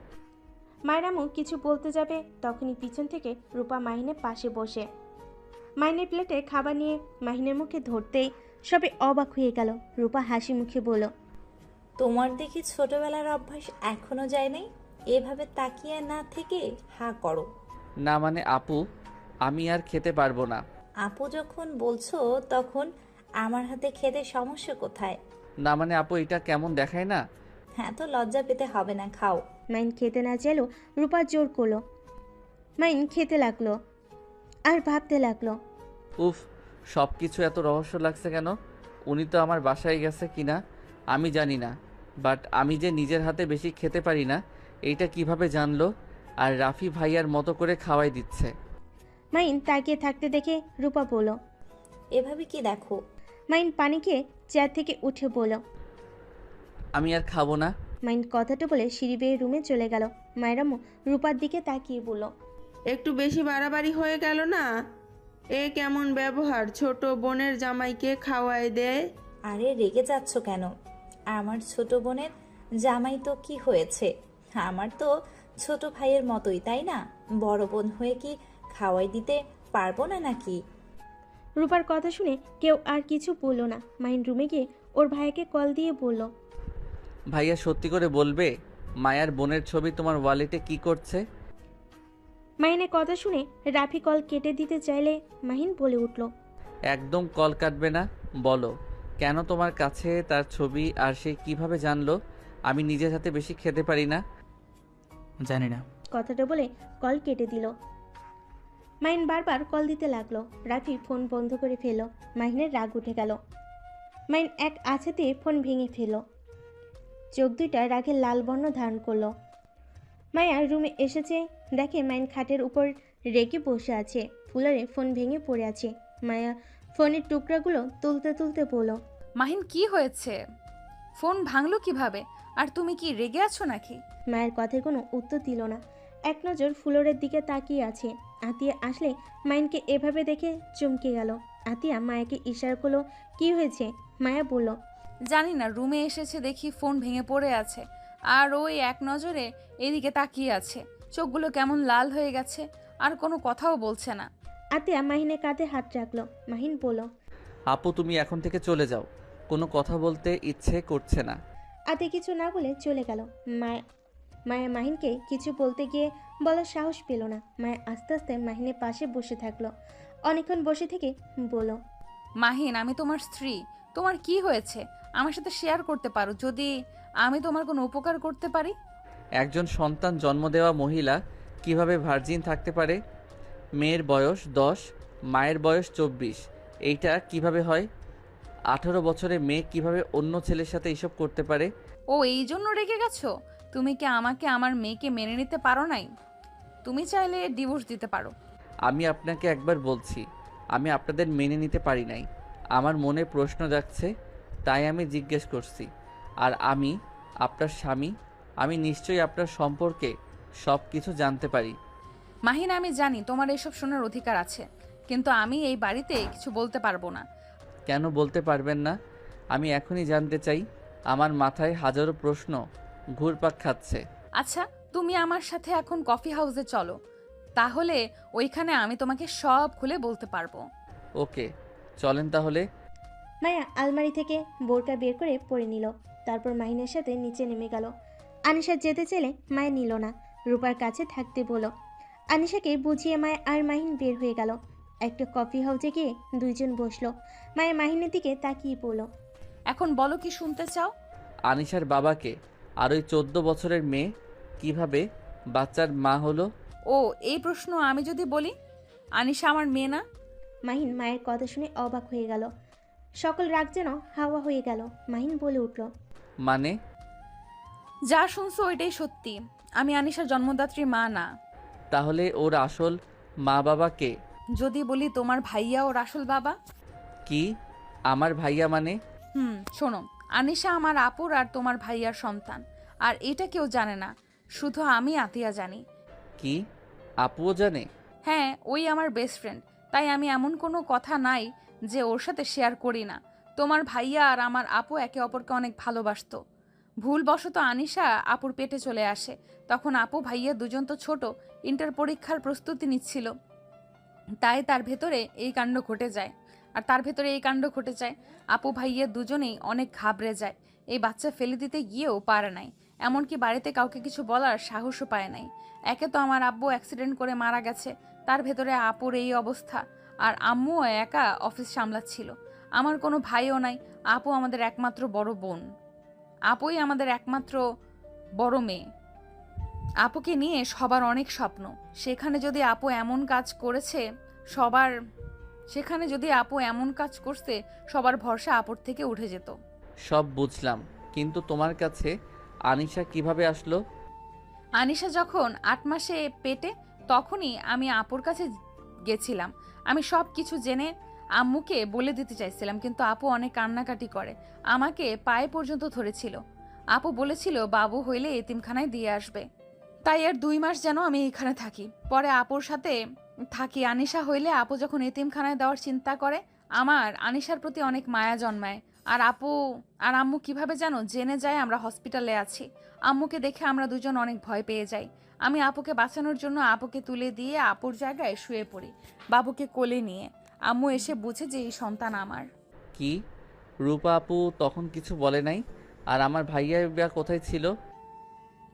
মায়ের আম্মু কিছু বলতে যাবে, তখনই পিছন থেকে রূপা মাহিনের পাশে বসে মাহিনের প্লেটে খাবার নিয়ে মাহিনের মুখে ধরতেই সবে অবাক হয়ে গেল। রূপা হাসি মুখে বলল, তোমার দেখি ছোটবেলার অভ্যাস এখনো যায় নাই। এভাবে তাকিয়ে না থেকে হা করো। না মানে আপু, আমি আর খেতে পারবো না। আপু যখন বলছো, তখন আমার হাতে খেতে সমস্যা কোথায়? না মানে আপু, এটা কেমন দেখায় না? হ্যাঁ, তো লজ্জা পেতে হবে না, খাও। মাহিন খেতে না চাইলেও রূপা জোর করলো। মাহিন খেতে লাগলো আর ভাবতে লাগলো। উফ, সব কিছু এত রহস্য লাগছে কেন? উনি তো আমার বাসায় গেছে কিনা আমি জানি না, বাট আমি যে নিজের হাতে বেশি খেতে পারি না এইটা কিভাবে জানলো? আর রাফি ভাইয়ার মতো করে খাওয়াই দিচ্ছে। মাহিন তাকিয়ে থাকতে দেখে রূপা বলল, এভাবে কি দেখো? মাহিন পানি খেয়ে চেয়ার থেকে উঠে বলল, আমি আর খাবো না। মাহিন কথাটা বলে সিঁড়ি বেয়ে রুমে চলে গেল। মায়ের আম্মু রূপার দিকে তাকিয়ে বলল, একটু বেশি বাড়াবাড়ি হয়ে গেল না? এ কেমন ব্যবহার? ছোট বোনের জামাইকে খাওয়ায় দেয়। আরে রেগে যাচ্ছ কেন? আমার ছোট বোনের জামাই তো কি হয়েছে? আমার তো ছোট ভাইয়ের মতোই, তাই না? বড় বোন হয়ে কি খাওয়াই দিতে পারবো না নাকি? রূপার কথা শুনে কেউ আর কিছু বলল না। মাহিন রুমে গিয়ে ওর ভাইকে কল দিয়ে বলল, ভাইয়া সত্যি করে বলবে, মায়ার বোনের ছবি তোমার ওয়ালেটে কি করছে? মাহিনের কথা শুনে রাফি কল কেটে দিতে চাইলে মাহিন বলে উঠল, একদম কল কাটবে না, বলো কেন তোমার কাছে তার ছবি, আর সে কিভাবে জানলো আমি নিজের হাতে বেশি খেতে পারি না? জানি না। কথাটা বলে কল কেটে দিল। মাহিন বারবার কল দিতে লাগলো। রাফি ফোন বন্ধ করে ফেলল। মাহিনের রাগ উঠে গেল। মাহিন এক আছাতে ফোন ভেঙে ফেলল। চোখ দুইটা রাগের লাল বর্ণ ধারণ করলো। মায়া রুমে এসেছে, দেখে মাহিন খাটের উপর রেখে বসে আছে। ফুলারে ফোন ভেঙে পড়ে আছে। মায়া ফোনের টুকরাগুলো তুলতে তুলতে বলল, মাহিন, কি হয়েছে? ফোন ভাঙলো কিভাবে? আর তুমি কি রেগে আছো নাকি? মায়ের কথার কোনো উত্তর দিল না। এক নজর ফ্লোরের দিকে তাকিয়ে আছে। আতিয়া আসলে মাহিনকে এভাবে দেখে চমকে গেল। আতিয়া মায়াকে ইশারা করলো, কি হয়েছে? মায়া বলল, জানি না, রুমে এসেছে দেখি ফোন ভেঙে পড়ে আছে, আর ওই এক নজরে এদিকে তাকিয়ে আছে। চোখগুলো কেমন লাল হয়ে গেছে, আর কোনো কথাও বলছে না। আতিয়া মাহিনের কাঁধে হাত রাখলো। মাহিন বলল, আপু তুমি এখন থেকে চলে যাও, কোনো কথা বলতে ইচ্ছে করছে না। আতিয়া কিছু না বলে চলে গেল। মায়া মাহিনকে কিছু বলতে গিয়ে বলার সাহস পেল না। মায়া আস্তে আস্তে মাহিনের পাশে বসে থাকলো। অনেকক্ষণ বসে থেকে বলল, মাহিন, আমি তোমার স্ত্রী, তোমার কি হয়েছে আমার সাথে শেয়ার করতে পারো, যদি আমি তোমার কোনো উপকার করতে পারি। একজন সন্তান জন্ম দেওয়া মহিলা কিভাবে ভার্জিন থাকতে পারে? মেয়ের বয়স 10, মায়ের বয়স 24, এইটা কিভাবে হয়? 18 বছরে মেয়ে কিভাবে অন্য ছেলের সাথে এসব করতে পারে? ও এই জন্য রেগে গেছো? তুমি কি আমাকে আমার মেয়েকে মেনে নিতে পারো নাই? তুমি চাইলে ডিভোর্স দিতে পারো। আমি আপনাকে একবার বলছি, আমি আপনাদের মেনে নিতে পারি নাই। আমার মনে প্রশ্ন জাগছে, তাই আমি জিজ্ঞেস করছি। আর আমি আপনার স্বামী, আমি নিশ্চয়ই আপনার সম্পর্কে সব কিছু জানতে পারি। মাহিন, আমি জানি তোমার এসব শোনার অধিকার আছে, কিন্তু আমি এই বাড়িতে কিছু বলতে পারবো না। কেন বলতে পারবেন না? আমি এখনই জানতে চাই। আমার মাথায় হাজারো প্রশ্ন ঘুরপাক খাচ্ছে। আচ্ছা, তুমি আমার সাথে এখন কফি হাউসে চলো, তাহলে ওইখানে আমি তোমাকে সব খুলে বলতে পারবো। ওকে, চলেন তাহলে। মায়া আলমারি থেকে বোরকা বের করে পরে নিল। তারপর মাহিনের সাথে নিচে নেমে গেল। আনিশা যেতে চাইলে মায়া নিল না, রূপার কাছে থাকতে বলল। আনিশাকে বুঝিয়ে মায়া আর মাহিন বের হয়ে গেল। একটা কফি হাউসে গিয়ে দুইজন বসলো। মায়া মাহিনের দিকে তাকিয়ে পড়ল। এখন বলো, কি শুনতে চাও? আনিশার বাবাকে আর ওই 14 বছরের মেয়ে কিভাবে বাচ্চার মা হলো? ও এই প্রশ্ন আমি যদি বলি আনিশা আমার মেয়ে না? মাহিন মায়ের কথা শুনে অবাক হয়ে গেল। সকল রাগ যেন হাওয়া হয়ে গেল। মাহিন বলে উঠল, মানে? যা শুনছো ওইটাই সত্যি, আমি আনিশার জন্মদাত্রী মা না। তাহলে ওর আসল মা বাবা কে? যদি বলি তোমার ভাইয়া ওর আসল বাবা। কি? আমার ভাইয়া মানে? শোনো, আনিশা আমার আপুর আর তোমার ভাইয়ার সন্তান, আর এটা কেউ জানে না, শুধু আমি আতিয়া জানি। কি? আপুও জানে? হ্যাঁ, ওই আমার বেস্ট ফ্রেন্ড, তাই আমি এমন কোনো কথা নাই যে ওর সাথে শেয়ার করি না। তোমার ভাইয়া আর আমার আপু একে অপরকে অনেক ভালোবাসতো। ভুলবশত আনিশা আপুর পেটে চলে আসে, তখন আপু ভাইয়া দুজন তো ছোট, ইন্টার পরীক্ষার প্রস্তুতি নিচ্ছিল, তাই তার ভেতরে এই কাণ্ড ঘটে যায়। আপু ভাইয়া দুজনেই অনেক ঘাবড়ে যায়, এই বাচ্চা ফেলে দিতে গিয়েও পারে নাই, এমনকি বাড়িতে কাউকে কিছু বলার সাহসও পায় নাই। একে তো আমার আব্বু অ্যাক্সিডেন্ট করে মারা গেছে, তার ভেতরে আপুর এই অবস্থা, আর আম্মুও একা অফিস সামলাচ্ছিল। আমার কোনো ভাইও নাই, আপু আমাদের একমাত্র বড় বোন, আপুই আমাদের একমাত্র বড় মেয়ে। আপুকে নিয়ে সবার অনেক স্বপ্ন, সেখানে যদি আপু এমন কাজ করছে সবার ভরসা আপুর থেকে উঠে যেত। সব বুঝলাম, কিন্তু তোমার কাছে আনিশা কিভাবে আসলো? আনিশা যখন 8 মাসে পেটে, তখনই আমি আপুর কাছে গেছিলাম। আমি সব কিছু জেনে আম্মুকে বলে দিতে চাইছিলাম, কিন্তু আপু অনেক কান্নাকাটি করে, আমাকে পায়ে পর্যন্ত ধরেছিল। আপু বলেছিল বাবু হইলে এতিমখানায় দিয়ে আসবে, তাই আর 2 মাস যেন আমি এখানে থাকি। পরে আপুর সাথে থাকি। আনিশা হইলে আপু যখন এতিমখানায় দেওয়ার চিন্তা করে, আমার আনিশার প্রতি অনেক মায়া জন্মায়। আর আপু আর আম্মু কিভাবে যেন জেনে যায় আমরা হসপিটালে আছি। আম্মুকে দেখে আমরা দুজন অনেক ভয় পেয়ে যাই। আমি আপুকে বাঁচানোর জন্য আপুকে তুলে দিয়ে আপুর জায়গায় শুয়ে পড়ি, বাবুকে কোলে নিয়ে। আম্মু এসে বুঝে যে এই সন্তান আমার। কি? রূপা আপু তখন কিছু বলে নাই? আর আমার ভাইয়া বা কোথায় ছিল?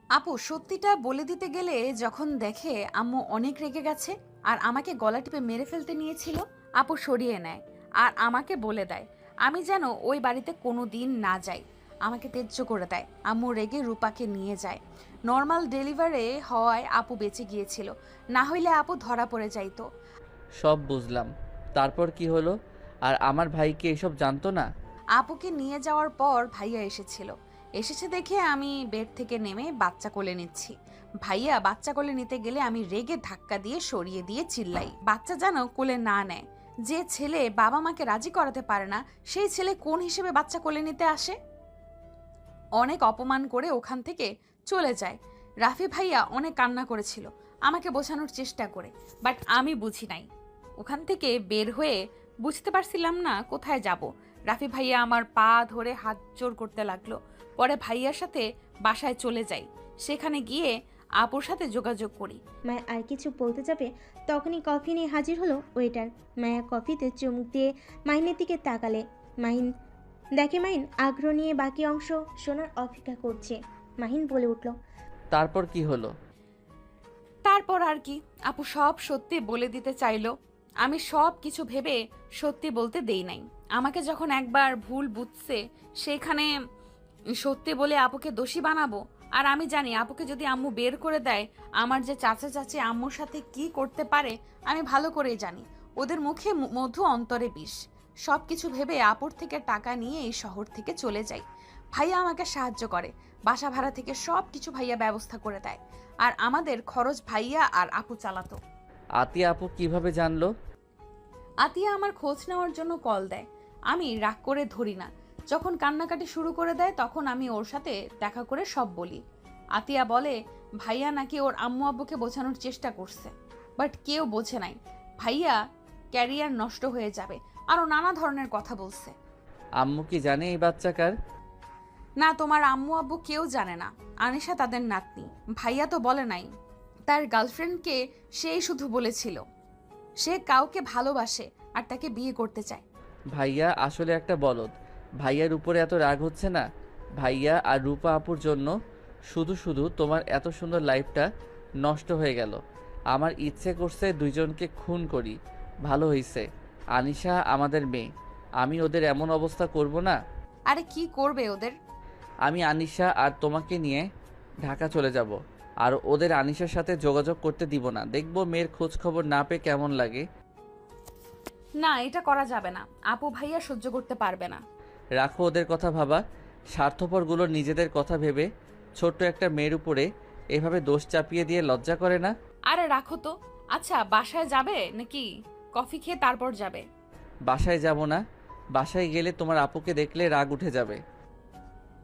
আপু সত্যিটা বলে দিতে গেলে যখন দেখে আম্মু অনেক রেগে গেছে আর আমাকে গলা টিপে মেরে ফেলতে নিয়েছিল, আপু সরিয়ে নেয় আর আমাকে বলে দেয় আমি যেন ওই বাড়িতে কোনো দিন না যাই। আমাকে তেজ্য করে দেয়। আম্মু রেগে রূপাকে নিয়ে যায়। নর্মাল ডেলিভারি হওয়ায় আপু বেঁচে গিয়েছিল, না হইলে আপু ধরা পড়ে যাইতো। সব বুঝলাম, তারপর কি হলো? আর আমার ভাইকে এসব জানতো না? আপুকে নিয়ে যাওয়ার পর ভাইয়া এসেছে দেখে আমি বেড থেকে নেমে বাচ্চা কোলে নিচ্ছি। ভাইয়া বাচ্চা কোলে নিতে গেলে আমি রেগে ধাক্কা দিয়ে সরিয়ে দিয়ে চিল্লাই, বাচ্চা যেন কোলে না নেয়। যে ছেলে বাবা মাকে রাজি করাতে পারে না, সেই ছেলে কোন হিসেবে বাচ্চা কোলে নিতে আসে? অনেক অপমান করে ওখান থেকে চলে যায়। রাফি ভাইয়া অনেক কান্না করেছিল আমাকে বোঝানোর চেষ্টা করে, বাট আমি বুঝি নাই। ওখান থেকে বের হয়ে বুঝতে পারছিলাম না কোথায় যাব। রাফি ভাইয়া আমার পা ধরে হাত জোর করতে লাগলো। পরে ভাইয়ার সাথে বাসায় চলে যাই। সেখানে গিয়ে আপুর সাথে যোগাযোগ করি। মায়া আর কিছু বলতে যাবে তখনই কফি নিয়ে হাজির হলো ওয়েটার। মায়া কফিতে চুমুক দিয়ে মাহিনের দিকে তাকালে মাহিন দেখে মাহিন আগ্রহ নিয়ে বাকি অংশ শোনার অপেক্ষা করছে। মাহিন বলে উঠল, তারপর কি হলো? তারপর আর কি, আপু সব সত্যি বলে দিতে চাইলো। আমি সব কিছু ভেবে সত্যি বলতে দেই নাই। আমাকে যখন একবার ভুল বুঝছে সেখানে সত্যি বলে আপুকে দোষী বানাবো। আর আমি জানি আপুকে যদি আম্মু বের করে দেয়, আমার যে চাচা চাচি আম্মুর সাথে কি করতে পারে আমি ভালো করেই জানি। ওদের মুখে মধু, অন্তরে বিষ। সব কিছু ভেবে আপুর থেকে টাকা নিয়ে এই শহর থেকে চলে যাই। ভাইয়া আমাকে সাহায্য করে, বাসা ভাড়া থেকে সব কিছু ভাইয়া ব্যবস্থা করে দেয়। আর আমাদের খরচ ভাইয়া আর আপু চালাতো। আতিয়া আপু কিভাবে জানলো? আতিয়া আমার খোঁজ নেওয়ার জন্য কল দেয়। আমি রাগ করে ধরি না। যখন কান্নাকাটি শুরু করে দেয় তখন আমি ওর সাথে দেখা করে সব বলি। আতিয়া বলে ভাইয়া নাকি ওর আম্মু আব্বুকে বোঝানোর চেষ্টা করছে, বাট কেউ বোঝে নাই। ভাইয়া ক্যারিয়ার নষ্ট হয়ে যাবে, আরো নানা ধরনের কথা বলছে। আম্মু কি জানে এই বাচ্চা কার? না, তোমার আম্মু আব্বু কেউ জানে না। আনিশা তাদের নাতনি। ভাইয়া তো বলে নাই। তার গার্লফ্রেন্ডকে সেই শুধু বলেছিল সে কাউকে ভালোবাসে আর তাকে বিয়ে করতে চায়। ভাইয়া আসলে একটা বলদ। ভাইয়ার উপরে এত রাগ হচ্ছে না? ভাইয়া আর রূপা আপুর জন্য শুধু শুধু তোমার এত সুন্দর লাইফটা নষ্ট হয়ে গেল। আমার ইচ্ছে করছে দুইজনকে খুন করি। ভালো হইছে, আনিশা আমাদের মেয়ে। আমি ওদের এমন অবস্থা করব না। আরে কি করবে ওদের? আমি আনিশা আর তোমাকে নিয়ে ঢাকা চলে যাব, আর ওদের আনিশার সাথে যোগাযোগ করতে দিব না। দেখবো মেয়ের খোঁজ খবর না পেয়ে কেমন লাগে। না, এটা করা যাবে না। আপু ভাইয়া সহ্য করতে পারবে না। রাখো ওদের কথা ভাবা। স্বার্থপরগুলো নিজেদের কথা ভেবে ছোট্ট একটা মেয়ের উপরে এভাবে দোষ চাপিয়ে দিয়ে লজ্জা করে না? আরে রাখো তো। আচ্ছা, বাসায় যাবে নাকি কফি খেয়ে তারপর যাবে? বাসায় যাব না। বাসায় গেলে তোমার আপুকে দেখলে রাগ উঠে যাবে।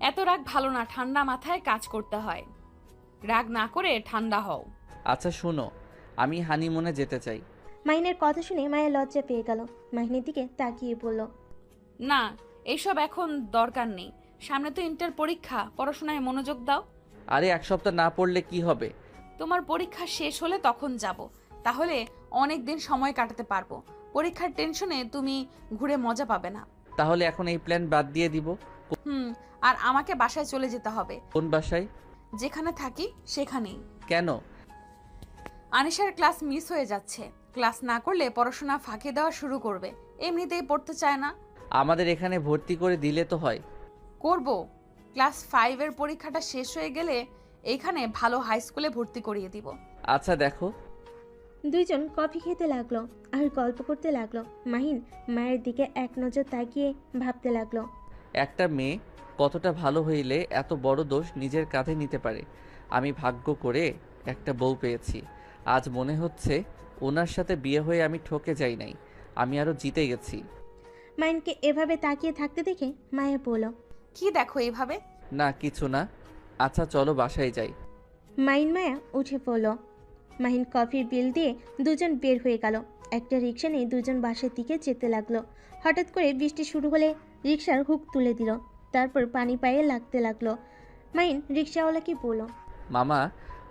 এত রাগ ভালো না, ঠান্ডা মাথায় কাজ করতে হয়। রাগ না করে ঠান্ডা হও। আচ্ছা শুনো, আমি হানিমুনে যেতে চাই। মাহিনের কথা শুনে মায়া লজ্জা পেয়ে গেল। মাহিনের দিকে তাকিয়ে বলল, না, এইসব এখন দরকার নেই। সামনে তো ইন্টার পরীক্ষা, পড়াশোনায় মনোযোগ দাও। আরে এক সপ্তাহ না পড়লে কি হবে? তোমার পরীক্ষা শেষ হলে তখন যাব। তাহলে অনেক দিন সময় কাটাতে পারবো। পরীক্ষার টেনশনে তুমি ঘুরে মজা পাবে না। তাহলে এখন এই প্ল্যান বাদ দিয়ে দিব। আর আমাকে বাসায় চলে যেতে হবে। কোন বাসায়? যেখানে থাকি সেখানেই। কেন? আনিশার ক্লাস মিস হয়ে যাচ্ছে। ক্লাস না করলে পড়াশোনা ফাঁকি দেওয়া শুরু করবে। এমনিতেই পড়তে চায় না। আমাদের এখানে ভর্তি করে দিলে তো হয়। করব। ক্লাস 5 এর পরীক্ষাটা শেষ হয়ে গেলে এইখানে ভালো হাই স্কুলে ভর্তি করিয়ে দিব। আচ্ছা দেখো। দুইজন কফি খেতে লাগলো আর গল্প করতে লাগলো। মাহিন মায়ের দিকে এক নজর তাকিয়ে ভাবতে লাগলো, একটা মেয়ে কতটা ভালো হইলে এত বড় দোষ নিজের কাঁধে নিতে পারে। আমি ভাগ্য করে একটা বউ পেয়েছি। আজ মনে হচ্ছে ওনার সাথে বিয়ে হয়ে আমি ঠকে যাই নাই, আমি আরো জিতে গেছি। মাহিনকে এভাবে তাকিয়ে থাকতে দেখে মায়া বলল, কি দেখো এইভাবে? না কিছু না। আচ্ছা চলো বাসায় যাই। মাহিন মায়া উঠে পড়ল। মাহিন কফির বিল দিয়ে দুজন বের হয়ে গেল। একটা রিক্সা নিয়ে দুজন বাসার দিকে যেতে লাগলো। হঠাৎ করে বৃষ্টি শুরু হলে রিক্সার হুক তুলে দিল। তারপর পানি পায়ে লাগতে লাগলো। মাহিন রিক্সাওয়ালাকে বলল, মামা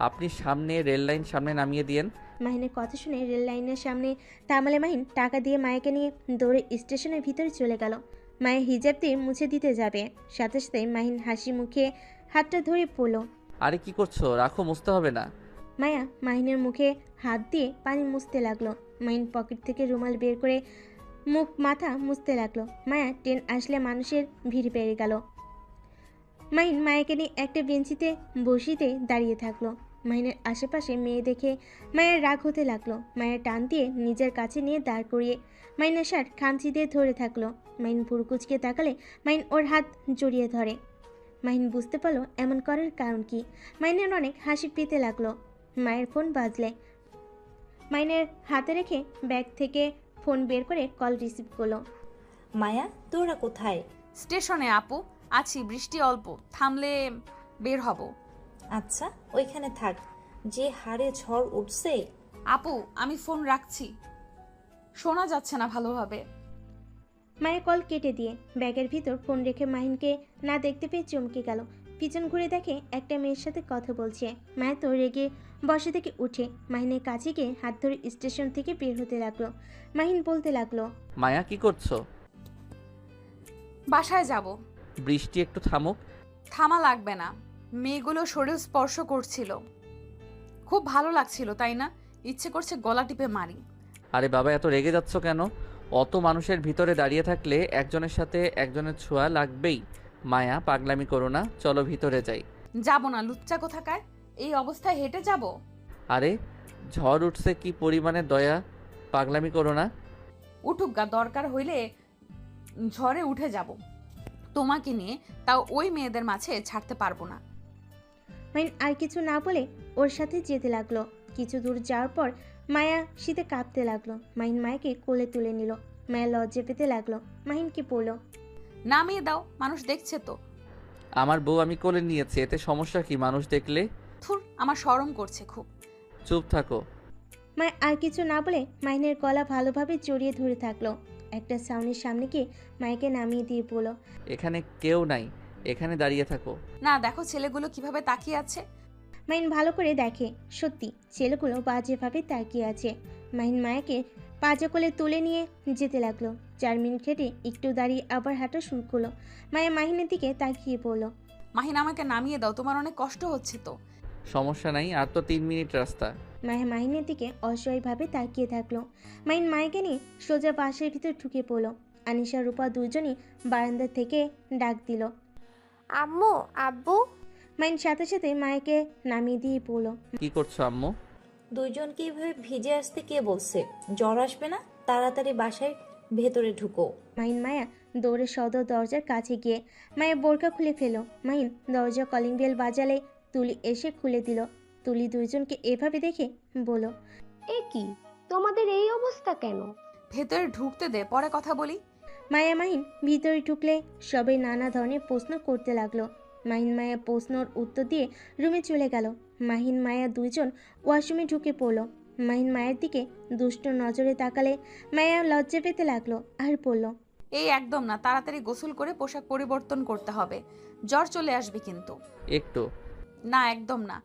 আপনি সামনে রেল লাইন সামনে নামিয়ে দিয়েন। মাহিনের কথা শুনে রেল লাইনের সামনে থামালে মাহিন টাকা দিয়ে মায়াকে নিয়ে দৌড়ে স্টেশনের ভিতরে চলে গেল। মায়া হিজাব দিয়ে মুছে দিতে যাবে, সাথে সাথে মাহিন হাসি মুখে হাতটা ধরে পড়ল। আরে কি করছো? রাখো, মুছতে হবে না। মায়া মাহিনের মুখে হাত দিয়ে পানি মুছতে লাগলো। মাহিন পকেট থেকে রুমাল বের করে মুখ মাথা মুছতে লাগলো। মায়া ট্রেন আসলে মানুষের ভিড় বেড়ে গেল। মাহিন মায়াকে নিয়ে একটা বেঞ্চিতে বসিতে দাঁড়িয়ে থাকলো। মাহিনের আশেপাশে মেয়ে দেখে মায়ের রাগ হতে লাগলো। মায়ের টান দিয়ে নিজের কাছে নিয়ে দাঁড় করিয়ে মাহিনের শার্ট খামচি দিয়ে ধরে থাকলো। মাহিন ভুরু কুচকে তাকালে মাহিন ওর হাত জড়িয়ে ধরে। মাহিন বুঝতে পারলো এমন করার কারণ কি। মাহিনের অনেক হাসি পেতে লাগলো। মায়ের ফোন বাজলে মাহিনের হাতে রেখে ব্যাগ থেকে ফোন বের করে কল রিসিভ করলো। মায়া, তোরা কোথায়? স্টেশনে আপু। আছি, বৃষ্টি অল্প থামলে বের হব। আচ্ছা, ওইখানে থাক। যে হারে ঝড় উঠছে। আপু আমি ফোন রাখছি, শোনা যাচ্ছে না ভালোভাবে। মায়া কল কেটে দিয়ে ব্যাগের ভিতর ফোন রেখে মাহিনকে না দেখতে পেয়ে চমকে গেল। পিছন ঘুরে দেখে একটা মেয়ের সাথে কথা বলছে। মায়া তো রেগে বসে থেকে উঠে মাহিনের কাছে গিয়ে হাত ধরে স্টেশন থেকে বের হতে লাগলো। মাহিন বলতে লাগলো, মায়া কি করছো? বাসায় যাব। বৃষ্টি একটু থামুক। থামা লাগবে না, মেয়েগুলো শরীর স্পর্শ করছিল, খুব ভালো লাগছিল তাই না? ইচ্ছে করছে গলা টিপে মারি। আরে বাবা, এত রেগে যাচ্ছ কেন? অত মানুষের ভিতরে দাঁড়িয়ে থাকলে একজনের সাথে একজনের ছোঁয়া লাগবেই। মায়া, পাগলামি করো না, চলো ভিতরে যাই। যাব না, লুচ্চা কোথাকার। এই অবস্থায় হেঁটে যাব? আরে ঝড় উঠছে, কি পরিমাণে দয়া, পাগলামি করো না। উঠুক গা, দরকার হইলে ঝড়ে উঠে যাব। তোমাকে নিয়ে তাও ওই মেয়েদের মাঝে ছাড়তে পারবো না। মাহিন আর কিছু না বলে ওর সাথে যেতে লাগলো। কিছু দূর যাওয়ার পর মায়া শীতে কাঁপতে লাগলো। মাহিন মায়াকে কোলে তুলে নিল। মায়া লজ্জা পেতে লাগলো। মাহিনকে বলল, নামিয়ে দাও, মানুষ দেখছে তো। আমার বউ আমি কোলে নিয়েছি, এতে সমস্যা কি মানুষ দেখলে? থুর, আমার শরম করছে খুব। চুপ থাকো। মায়া আর কিছু না বলে মাহিনের গলা ভালোভাবে জড়িয়ে ধরে থাকলো। একটা সাউনের সামনে গিয়ে মায়াকে নামিয়ে দিয়ে বলল, এখানে কেউ নাই, এখানে দাঁড়িয়ে থাকো। না, দেখো ছেলেগুলো কিভাবে তাকিয়ে আছে। মাহিন ভালো করে দেখে, সত্যি ছেলেগুলো বাজেভাবে তাকিয়ে আছে। মাহিন মায়াকে পাজা কোলে তুলে নিয়ে যেতে লাগলো। 4 মিনিট হেঁটে একটু দাঁড়িয়ে আবার হাঁটা শুরু করলো। মায়া মাহিনের দিকে তাকিয়ে বলল, মাহিন, আমাকে নামিয়ে দাও, তোমার অনেক কষ্ট হচ্ছে তো। সমস্যা নাই, আর তো 3 মিনিট রাস্তা। মায়া মাহিনের দিকে অসহায়ভাবে তাকিয়ে থাকলো। মাহিন মায়াকে নিয়ে সোজা বাসের ভিতর ঢুকে পড়লো। আনিশা রূপা দুজনই বারান্দা থেকে ডাক দিল, আম্মু, আব্বু। মাহিন সাথে সাথে মায়াকে নামিয়ে দিয়ে পড়লো, কি করছো আম্মু? দুইজনকে এভাবে ভিজে আসতে কে বলছে? জ্বর আসবে না? তাড়াতাড়ি বাসায় ভেতরে ঢুকো। মাহিন মায়া দৌড়ে সদর দরজার কাছে গিয়ে মায়ের বোরকা খুলে ফেলো। মাহিন দরজা কলিং বেল বাজালে তুলি এসে খুলে দিল। তুলি দুইজনকে এভাবে দেখে বলো, এ কি, তোমাদের এই অবস্থা কেন? ভেতরে ঢুকতে দে, পরে কথা বলি। মায়া মাহিন ভিতরে ঢুকলে সবাই নানা ধরনের প্রশ্ন করতে লাগলো। মাহিন মায়া প্রশ্নর উত্তর দিয়ে রুমে চলে গেল। মাহিন মায়া দুইজন ওয়াশরুমে ঢুকে পড়লো। মাহিন মায়ের দিকে দুষ্ট নজরে তাকালে মায়া লজ্জা পেতে লাগলো আর বলল, এই একদম না, তাড়াতাড়ি গোসল করে পোশাক পরিবর্তন করতে হবে, জ্বর চলে আসবে কিন্তু। একটু না, একদম না।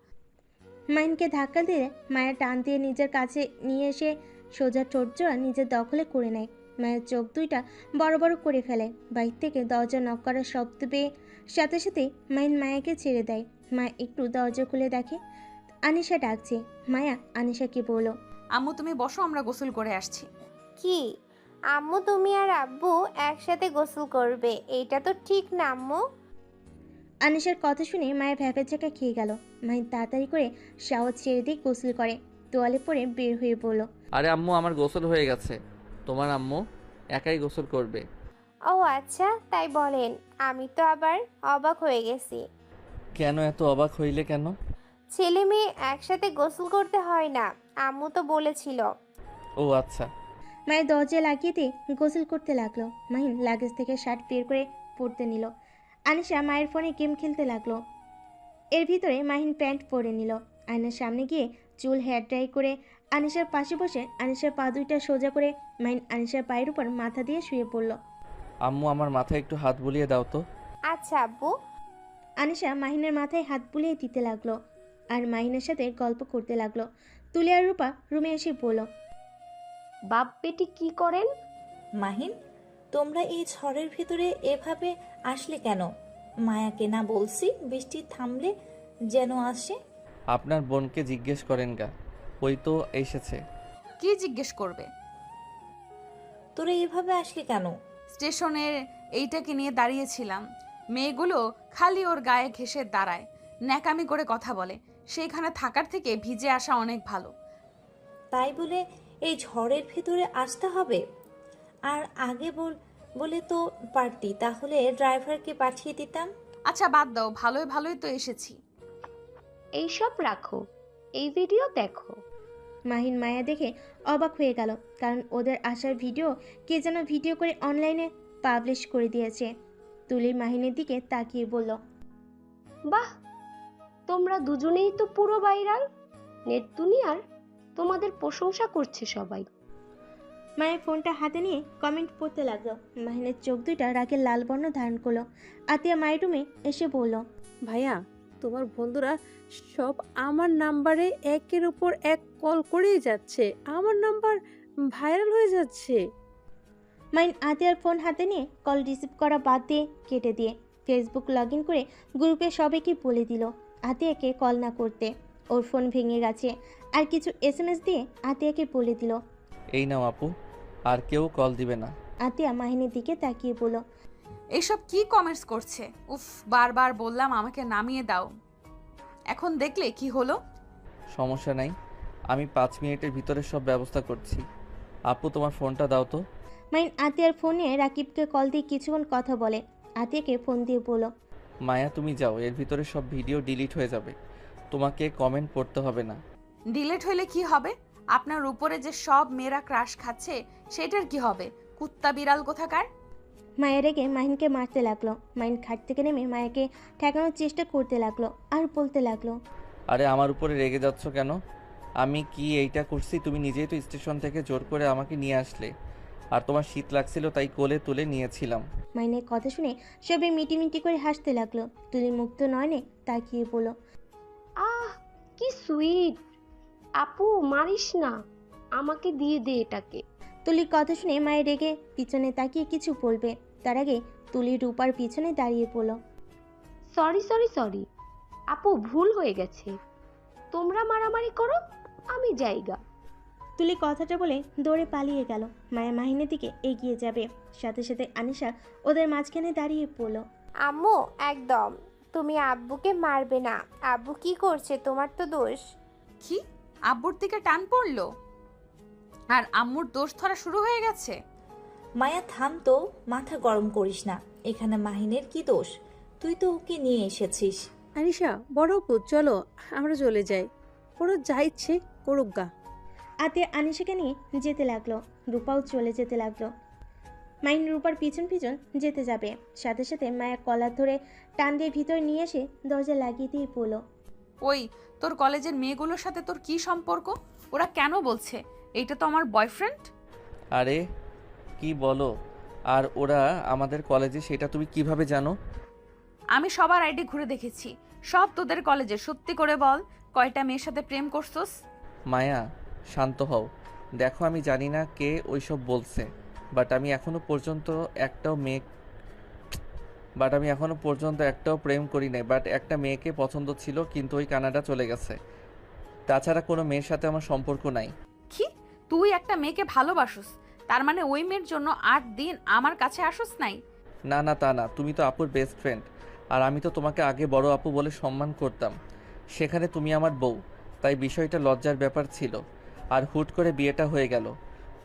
মাহিনকে ধাক্কা দিয়ে মায়া টান দিয়ে নিজের কাছে নিয়ে এসে সোজা ঠোঁট জোড়া নিজের দখলে করে নেয়। মায়ের চোখ দুইটা বড় বড় করে ফেলে। বাইর থেকে দরজা নক করার শব্দ পেয়ে সাথে সাথে মাহিন মায়াকে ছেড়ে দেয়। মায়া একটু দরজা খুলে দেখে আনিশা ডাকছে। মায়া আনিশাকে বলল, আম্মু তুমি বসো, আমরা গোসল করে আসছি। কি আম্মু, তুমি আর আব্বু একসাথে গোসল করবে? এটা তো ঠিক না আম্মু। আনিশার কথা শুনে মায়া ভ্যাপেচাকা খেয়ে গেল। মাহিন তাড়াতাড়ি করে শাওয়ার ছেড়ে দিয়ে গোসল করে তোয়ালে পরে বের হয়ে পড়ল। আরে আম্মু, আমার গোসল হয়ে গেছে, তোমার আম্মু একাই গোসল করবে। ও আচ্ছা, তাই বলেন। আমি তো আবার অবাক হয়ে গেছি। কেন এত অবাক হইলে কেন? ছেলে মেয়ে একসাথে গোসল করতে হয় না, আম্মু তো বলেছিল। ও আচ্ছা। মায়ের দরজা লাগিয়ে দিয়ে গোসল করতে লাগলো। মাহিন লাগেজ থেকে শার্ট বের করে পরতে নিল। আনিশা মায়ের ফোনে গেম খেলতে লাগলো। এর ভিতরে মাহিন প্যান্ট পরে নিল। আয়নার সামনে গিয়ে চুল হেয়ার ড্রাই করে আনিশার পাশে বসে আনিশার পা দুইটা সোজা করে মাহিন আনিশার পায়ের উপর মাথা দিয়ে শুয়ে পড়ল। আম্মু, আমার মাথায় একটু হাত বুলিয়ে দাও তো। আচ্ছা আব্বু। আনিশা মাহিনের মাথায় হাত বুলিয়ে দিতে লাগলো আর মাহিনের সাথে গল্প করতে লাগলো। তুলি আর রূপা রুমে এসে বলল, বাপ বেটি কি করেন? মাহিন, তোমরা এই ঝড়ের ভিতরে এভাবে আসলে কেন? মায়াকে না বলছি বৃষ্টি থামলে যেন আসে। আপনার বোনকে জিজ্ঞেস করেন গা, ওই তো এসেছে। কি জিজ্ঞেস করবে? তোরা এভাবে আসলি কেন? স্টেশনের এইটাকে নিয়ে দাঁড়িয়েছিলাম, মেয়েগুলো খালি ওর গায়ে ঘেঁষে দাঁড়ায়, ন্যাকামি করে কথা বলে, সেইখানে থাকার থেকে ভিজে আসা অনেক ভালো। তাই বলে এই ঝড়ের ভিতরে আসতে হবে? আর আগে বলে তো পারতি, তাহলে ড্রাইভারকে পাঠিয়ে দিতাম। আচ্ছা বাদ দাও, ভালোই ভালোই তো এসেছি। এইসব রাখো, এই ভিডিও দেখো। মাহিন মায়া দেখে অবাক হয়ে গেল, কারণ ওদের আসার ভিডিও কে যেন ভিডিও করে অনলাইনে পাবলিশ করে দিয়েছে। তুলি মাহিনের দিকে তাকিয়ে বলল, বাহ, তোমরা দুজনেই তো পুরো ভাইরাল। নেট দুনিয়ার তোমাদের প্রশংসা করছে সবাই। মায়ের ফোনটা হাতে নিয়ে কমেন্ট পড়তে লাগলো। মাহিনের চোখ দুইটা রাগের লাল বর্ণ ধারণ করলো। আতিয়া মায়ের রুমে এসে বলল, ভাইয়া, তোমার বন্ধুরা সব আমার নাম্বারে একের উপর এক কল করেই যাচ্ছে, আমার নাম্বার ভাইরাল হয়ে যাচ্ছে। মাইন আতিয়ার ফোন হাতে নিয়ে কল রিসিভ করা বাদ দিয়ে কেটে দিয়ে ফেসবুক লগ ইন করে গ্রুপে সবাইকে বলে দিল আতিয়াকে কল না করতে। ওর ফোন ভেঙে গেছে। আর কিছু SMS দিয়ে আতিয়াকে বলে দিল। এই নাও আপু, আর কেউ কল দিবে না। আতিয়া মাহিনের দিকে তাকিয়ে বলল, এইসব কি কমেন্টস করছে? উফ, বারবার বললাম আমাকে নামিয়ে দাও, এখন দেখলে কি হলো? সমস্যা নাই, আমি 5 মিনিটের ভিতরে সব ব্যবস্থা করছি। আপু তোমার ফোনটা দাও তো। মাইন আতিয়ার ফোনে রাকিবকে কল দিয়ে কিছুক্ষণ কথা বলে। আতিয়াকে ফোন দিয়ে বলল, মায়া তুমি যাও, এর ভিতরে সব ভিডিও ডিলিট হয়ে যাবে, তোমাকে কমেন্ট পড়তে হবে না। ডিলেট হইলে কি হবে? আপনার উপরে যে সব মেয়েরা ক্রাশ খাচ্ছে সেটার কি হবে? কুত্তা বিড়াল কোথাকার। মায়ের রেগে মাহিনকে মারতে লাগলো। মাহিন খাট থেকে নেমে মায়াকে ঠেকানোর চেষ্টা করতে লাগলো আর বলতে লাগলো, আরে আমার উপরে রেগে যাচ্ছ কেন? আমি কি এইটা করছি? তুমি নিজেই তো স্টেশন থেকে জোর করে আমাকে নিয়ে আসলে, আর তোমার শীত লাগছিল তাই কোলে তুলে নিয়েছিলাম। মাইনের কথা শুনে সবাই মিটিমিটি করে হাসতে লাগলো। তুলি মুক্ত নয়নে তাকিয়ে বলল, আহ, কি সুইট। আপু মারিস না, আমাকে দিয়ে দে এটাকে। তুলির কথা শুনে মায়ের রেগে পিছনে তাকিয়ে কিছু বলবে, তার আগে তুলি রূপার পিছনে দাঁড়িয়ে পড়ল। সরি সরি সরি আপু, ভুল হয়ে গেছে। তোমরা মারামারি করো, আমি যাইগা। তুলি কথাটা বলে দৌড়ে পালিয়ে গেল। মায়া মাহিনের দিকে এগিয়ে যাবে, সাথে সাথে আনিশা ওদের মাঝখানে দাঁড়িয়ে পড়ল। আম্মু একদম, তুমি আব্বুকে মারবে না। আব্বু কি করছে? তোমার তো দোষ। কি? আব্বুর দিকে টান পড়লো আর আম্মুর দোষ ধরা শুরু হয়ে গেছে? মায়া থাম তো, মাথা গরম করিস না। এখানে মাহিনের কি দোষ? তুই তো ওকে নিয়ে এসেছিস। আনিশা, বড় আপু চলো আমরা চলে যাই, ওরা যা ইচ্ছে করুক গা। আতিয়া আনিশাকে নিয়ে যেতে লাগলো। রূপাও চলে যেতে লাগলো। মাইন রূপার পিছন পিছন যেতে যাবে, সাথে সাথে মায়া কলার ধরে টান দিয়ে ভিতরে নিয়ে এসে দরজা লাগিয়ে দিয়ে পড়ল। ওই, তোর কলেজের মেয়েগুলোর সাথে তোর কি সম্পর্ক? ওরা কেন বলছে এইটা তো আমার বয়ফ্রেন্ড? আরে কি বলো? আর ওরা আমাদের কলেজে, সেটা তুমি কিভাবে জানো? আমি সবার আইডি ঘুরে দেখেছি, সব তোদের কলেজে। সত্যি করে বল, কয়টা মেয়ের সাথে প্রেম করছস? মায়া শান্ত হও। দেখো আমি জানি না কে ওইসব বলছে, বাট আমি এখনো পর্যন্ত একটাও প্রেম করি নাই। বাট একটা মেয়েকে পছন্দ ছিল, কিন্তু ওই কানাডা চলে গেছে। তাছাড়া কোনো মেয়ের সাথে আমার সম্পর্ক নাই। কি? তুই একটা মেয়েকে ভালোবাসুস, তার মানে ওই মেয়ের জন্য 8 দিন আমার কাছে আসুস নাই? না না, তা না, তুমি তো আপুর বেস্ট ফ্রেন্ড, আর আমি তো তোমাকে আগে বড় আপু বলে সম্মান করতাম। সেখানে তুমি আমার বউ, তাই বিষয়টা লজ্জার ব্যাপার ছিল। আর হুট করে বিয়েটা হয়ে গেল,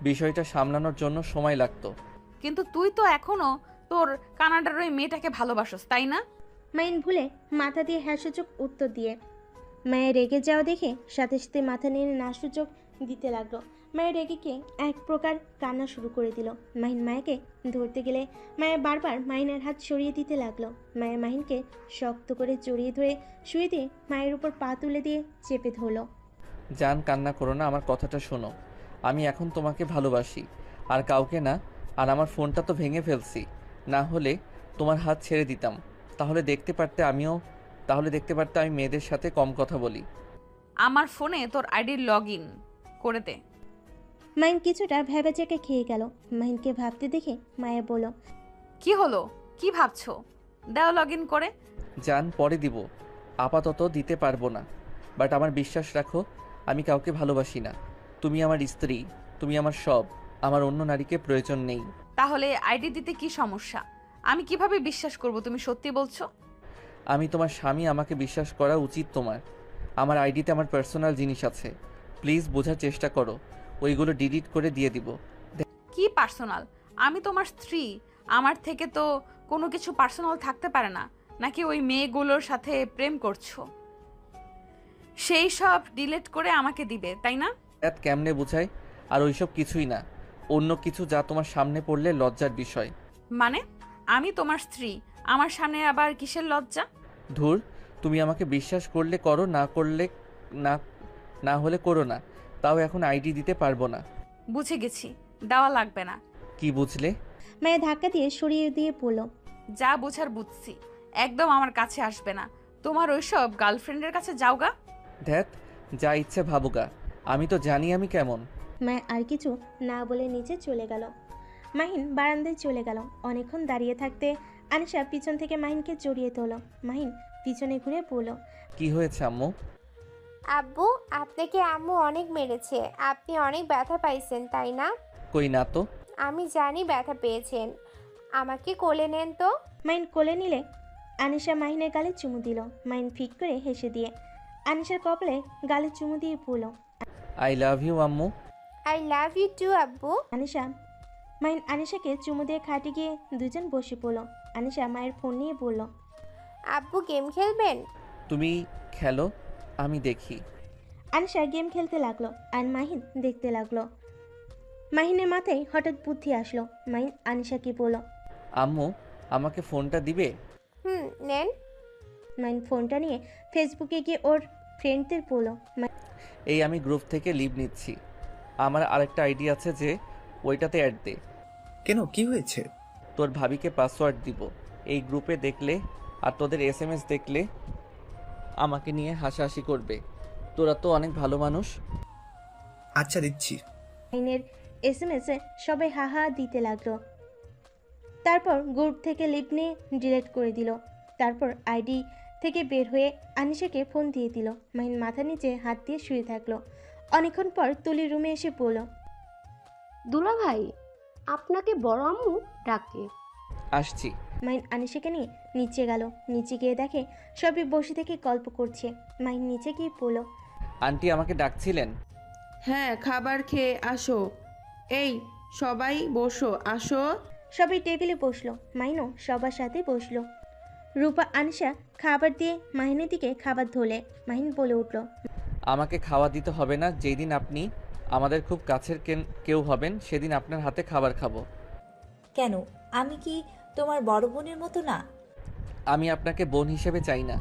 বিষয়টা সামলানোর জন্য সময় লাগতো। কিন্তু তুই তো এখনো তোর কানাডার ওই মেয়েটাকে ভালোবাসস, তাই না? মাইন ভুলে মাথা দিয়ে হ্যাঁ সূচক উত্তর দিয়ে মায়ের রেগে যাওয়া দেখে সাথে সাথে মাথা নিয়ে না সূচক দিতে লাগলো। মায়ের রেগে গিয়ে এক প্রকার কান্না শুরু করে দিল। মাহিন মায়াকে ধরতে গেলে মায়া বারবার মাহিনের হাত সরিয়ে দিতে লাগলো। মায়া মাহিনকে শক্ত করে জড়িয়ে ধরে শুয়ে দিয়ে মায়ের উপর পা তুলে দিয়ে চেপে ধরলো। জান, কান্না করো না, আমার কথাটা শোনো। আমি এখন তোমাকে ভালোবাসি, আর কাউকে না। আর আমার ফোনটা তো ভেঙে ফেলছি, না হলে তোমার হাত ছেড়ে দিতাম। তাহলে দেখতে পারতে আমি মেয়েদের সাথে কম কথা বলি। আমার ফোনে তোর আইডি লগ ইন করে দে। মাহিন কিছুটা ভেবেচেকে খেয়ে গেল। মাহিনকে ভাবতে দেখে মায়া বলল, কি হলো? কি ভাবছো? দাও লগ ইন করে। জান, পরে দিব, আপাতত দিতে পারবো না। বাট আমার বিশ্বাস রাখো, আমি কাউকে ভালোবাসি না। তুমি আমার স্ত্রী, তুমি আমার সব। আমার অন্য নারীকে প্রয়োজন নেই। তাহলে আইডি দিতে কি সমস্যা? আমি কিভাবে বিশ্বাস করব তুমি সত্যি বলছো? আমি তোমার স্বামী, আমাকে বিশ্বাস করা উচিত তোমার। আমার আইডিতে আমার পার্সোনাল জিনিস আছে, প্লিজ বোঝার চেষ্টা করো। ওইগুলো ডিলিট করে দিয়ে দিব। কি পার্সোনাল? আমি তোমার স্ত্রী, আমার থেকে তো কোনো কিছু পার্সোনাল থাকতে পারে না। নাকি ওই মেয়েগুলোর সাথে প্রেম করছো? সেই সব ডিলিট করে আমাকে দিবে, তাই না? কেমনে বুঝাই? আর ওইসব কিছুই না, অন্য কিছু যা তোমার সামনে পড়লে লজ্জার বিষয়। মানে আমি তোমার স্ত্রী, আমার সামনে আবার কিসের লজ্জা? ধুর, তুমি আমাকে বিশ্বাস করলে করো, না করলে না হলে করো না। তাও এখন আইডি দিতে পারবো না। বুঝে গেছি, দেওয়া লাগবে না। কি বুঝলে? মায়া ধাক্কা দিয়ে সরিয়ে দিয়ে বলল, যা বোঝার বুঝছি, একদম আমার কাছে আসবে না। তোমার ওইসব গার্লফ্রেন্ডের কাছে যাওগা। ধ্যাত, যা ইচ্ছে ভাবুগা, আমি তো জানি আমি কেমন। মায়া আর কিছু না বলে নিচে চলে গেল। মাহিন বারান্দায় চলে গেল। অনেকক্ষণ দাঁড়িয়ে থাকতে আনিশা পিছন থেকে মাহিনকে জড়িয়ে তোলো। মাহিন পিছনে ঘুরে বলল, কি হয়েছে আম্মু? আব্বু, আপনাকে আম্মু অনেক মেরেছে। আপনি অনেক ব্যথা পাইছেন তাই না? কই না তো। আমি জানি ব্যথা পেয়েছেন। আমাকে কোলে নেন তো। মাহিন কোলে নিলে আনিশা মাহিনের গালে চুমু দিল। মাহিন ফিক করে হেসে দিয়ে আনিশার কপালে গালে চুমু দিয়ে বলল, আই লাভ ইউ আম্মু। আই লাভ ইউ টু আব্বু। মাহিন আনিশাকে চুমু দিয়ে খাটে গিয়ে দুজন বসে পড়ল। আনিশা মায়ের ফোন নিয়ে বলল, আব্বু গেম খেলবেন? তুমি খেলো, আমি দেখি। আনিশা গেম খেলতে লাগলো আর মাহিন দেখতে লাগলো। মাহিনের মাথায় হঠাৎ বুদ্ধি আসলো। মাহিন আনিশাকে বলল, আম্মু, আমাকে ফোনটা দিবে? নেন। মাহিন ফোনটা নিয়ে ফেসবুকে গিয়ে ওর ফ্রেন্ডদের বলল, এই আমি গ্রুপ থেকে লিভ নিচ্ছি। আমার আরেকটা আইডি আছে, যে ওইটাতে অ্যাড দে। কেন, কি হয়েছে? তোর ভাবিকে পাসওয়ার্ড দিব। এই গ্রুপে দেখলে আর তোদের SMS দেখলে আমাকে নিয়ে হাসাহাসি করবে। তোরা তো অনেক ভালো মানুষ। আচ্ছা, দিচ্ছি। মাহিনের SMS-এ সবাই হাহা দিতে লাগলো। তারপর গ্রুপ থেকে লিভ নিয়ে ডিলিট করে দিল। তারপর আইডি থেকে বের হয়ে আনিশাকে ফোন দিয়ে দিল। মাহিন মাথা নিচে হাত দিয়ে শুয়ে থাকলো। অনেকক্ষণ পর তুলি রুমে এসে বলল, দুলা ভাই, আপনাকে বড় আম্মু ডাকে। আসছি। মাহিন আনিশাকে নিয়ে নিচে গেল। নিচে গিয়ে দেখে সবাই বসে থেকে গল্প করছে। মাহিন নিচে গিয়ে বলল, আন্টি আমাকে ডাকছিলেন? হ্যাঁ, খাবার খেয়ে আসো। এই সবাই বসো, আসো। সবাই টেবিলে বসলো। মাহিনও সবার সাথে বসলো। রূপা আনিশা খাবার দিয়ে মাহিনের দিকে খাবার ধরলে। মাহিন বলে উঠল, আমাকে খাওয়া দিতে হবে না। যেই দিন আপনি আমাদের খুব কাছের কেউ হবেন, সেদিন আপনার হাতে খাবার খাবো। কেন, আমি কি তোমার বড় বোনের মতো না? আমি আপনাকে বোন হিসেবে চাই না,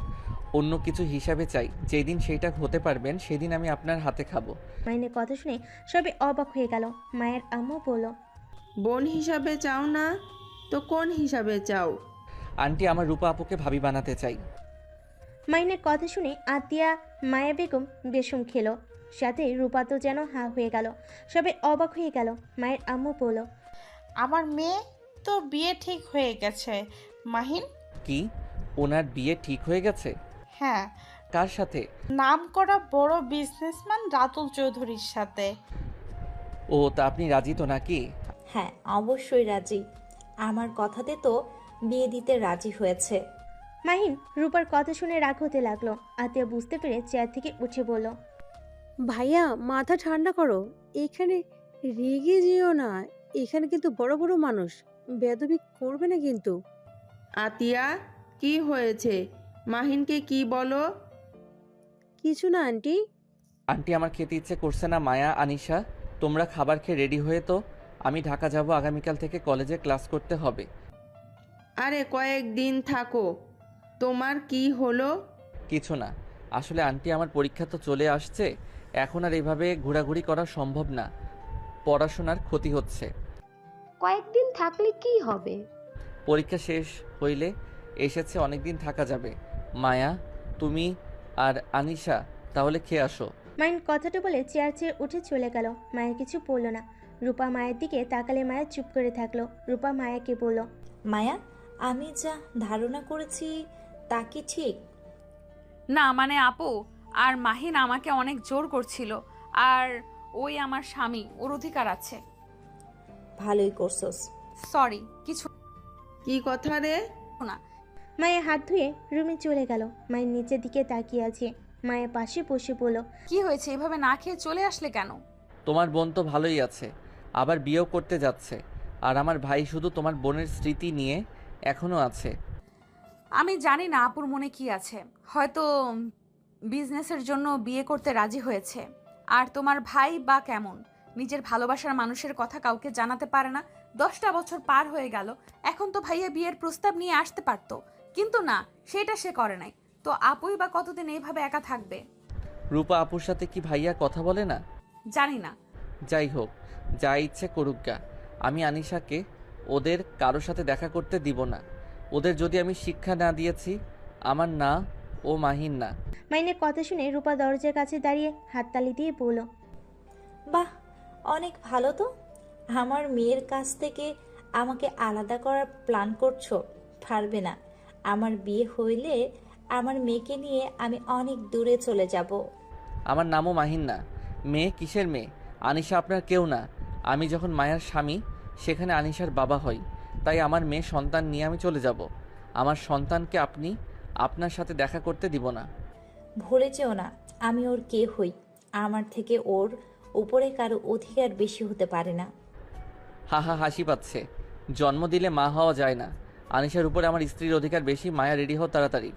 অন্য কিছু হিসাবে চাই। যেই দিন সেইটা হতে পারবেন, সেদিন আমি আপনার হাতে খাবো। মাহিনের কথা শুনে সবাই অবাক হয়ে গেল। মায়ের আম্মু বলল, বোন হিসাবে চাও না তো কোন হিসাবে চাও? আন্টি, আমার রূপা আপুকে ভাবি বানাতে চাই। মাহিনের কথা শুনে আতিয়া মায়া বেগম বেসম খেলো। সাথে রূপা তো যেন হা হয়ে গেল। সবাই অবাক হয়ে গেল। মায়ের আম্মু বলল, আমার মেয়ে তো বিয়ে ঠিক হয়ে গেছে। মাহিন? কি, ওনার বিয়ে ঠিক হয়ে গেছে? হ্যাঁ, কার সাথে? নামকরা বড় বিজনেসম্যান রাতুল চৌধুরীর সাথে। ও, তা আপনি রাজি তো নাকি? হ্যাঁ, অবশ্যই রাজি। আমার কথাতে তো বিয়ে দিতে রাজি হয়েছে। মাহিন রূপার কথা শুনে রাগ হতে লাগলো। আতিয়া বুঝতে পেরে চেয়ার থেকে উঠে বলল, ভাইয়া, মাথা ঠান্ডা করো। এখানে রেগে যেও না। এখানে কিন্তু বড় বড় মানুষ, বেয়াদবি করবে না কিন্তু। আতিয়া, কি হয়েছে? মাহিনকে কি বলো? কিছু না আন্টি। আন্টি, আমার খেতে ইচ্ছে করছে না। মায়া, আনিশা, তোমরা খাবার খেয়ে রেডি হয়ে তো। আমি ঢাকা যাব, আগামীকাল থেকে কলেজে ক্লাস করতে হবে। আরে কয়েকদিন থাকো। তোমার কি হলো? কিছু না। আসলে আন্টি, আমার পরীক্ষা তো চলে আসছে। এখন আর এভাবে ঘোরাঘুরি করা সম্ভব না। পড়াশোনার ক্ষতি হচ্ছে। কয়েকদিন থাকলে কি হবে? পরীক্ষা শেষ হইলে এসেছে, অনেকদিন থাকা যাবে। মায়া, তুমি আর আনিশা তাহলে খেয়ে আসো। মাহিন কথাটা বলে চেয়ার ছেড়ে উঠে চলে গেল। মায়ের কিছু বলল না। রূপা মায়ের দিকে তাকালে মায়া চুপ করে থাকলো। রূপা মায়াকে বলল, মায়া, আমি যা ধারণা করেছি তা কি ঠিক? না মানে আপু আর মাহিন আমাকে অনেক জোর করছিল। আর ওই আমার স্বামী, ওর অধিকার আছে। ভালোই করছোস। সরি, কিছু কি কথা রে? না। মায়া হাত ধুয়ে রুমে চলে গেল। মায়ের নিচের দিকে তাকিয়ে আছে। মায়ের পাশে বসে বলল, কি হয়েছে, এভাবে না খেয়ে চলে আসলে কেন? তোমার বোন তো ভালোই আছে, আবার বিয়েও করতে যাচ্ছে। আর আমার ভাই শুধু তোমার বোনের স্মৃতি নিয়ে এখনও আছে। আমি জানি না আপুর মনে কি আছে। হয়তো বিজনেসের জন্য বিয়ে করতে রাজি হয়েছে। আর তোমার ভাই বা কেমন, নিজের ভালোবাসার মানুষের কথা কাউকে জানাতে পারে না। 10টা বছর পার হয়ে গেল, এখন তো ভাইয়া বিয়ের প্রস্তাব নিয়ে আসতে পারতো, কিন্তু না, সেটা সে করে নাই। তো আপুই বা কতদিন এইভাবে একা থাকবে? রূপা আপুর সাথে কি ভাইয়া কথা বলে না? জানি না। যাই হোক, যা ইচ্ছে করুক গা, আমি আনিশাকে ওদের কারোর সাথে দেখা করতে দিব না। ওদের যদি আমি শিক্ষা না দিয়েছি, আমার না ও মাহিন না। মাইনের কথা শুনে রূপা দরজার কাছে দাঁড়িয়ে হাততালি দিয়ে বলল, বাহ, অনেক ভালো তো। আমার মেয়ের কাছ থেকে আমাকে আলাদা করার প্ল্যান করছো? পারবে না। আমার বিয়ে হইলে আমার মেয়েকে নিয়ে আমি অনেক দূরে চলে যাব। আমার নামও মাহিন না। মেয়ে কিসের মেয়ে? আনিশা আপনার কেউ না। আমি যখন মায়ার স্বামী, সেখানে আনিশার বাবা হই। তাই আমার মেয়ে সন্তান নিয়ে আমি চলে যাব। আমার সন্তানকে আপনি আপনার সাথে দেখা করতে দিব না। ভুলে যেও না, আমি ওর কে হই। আমার থেকে ওর উপরে কারো অধিকার বেশি হতে পারে না। হা হা, হাসি পাচ্ছে। জন্ম দিলে মা হওয়া যায় না। আনিশার উপরে আমার স্ত্রীর অধিকার বেশি। মায়া, রেডি হও তাড়াতাড়ি।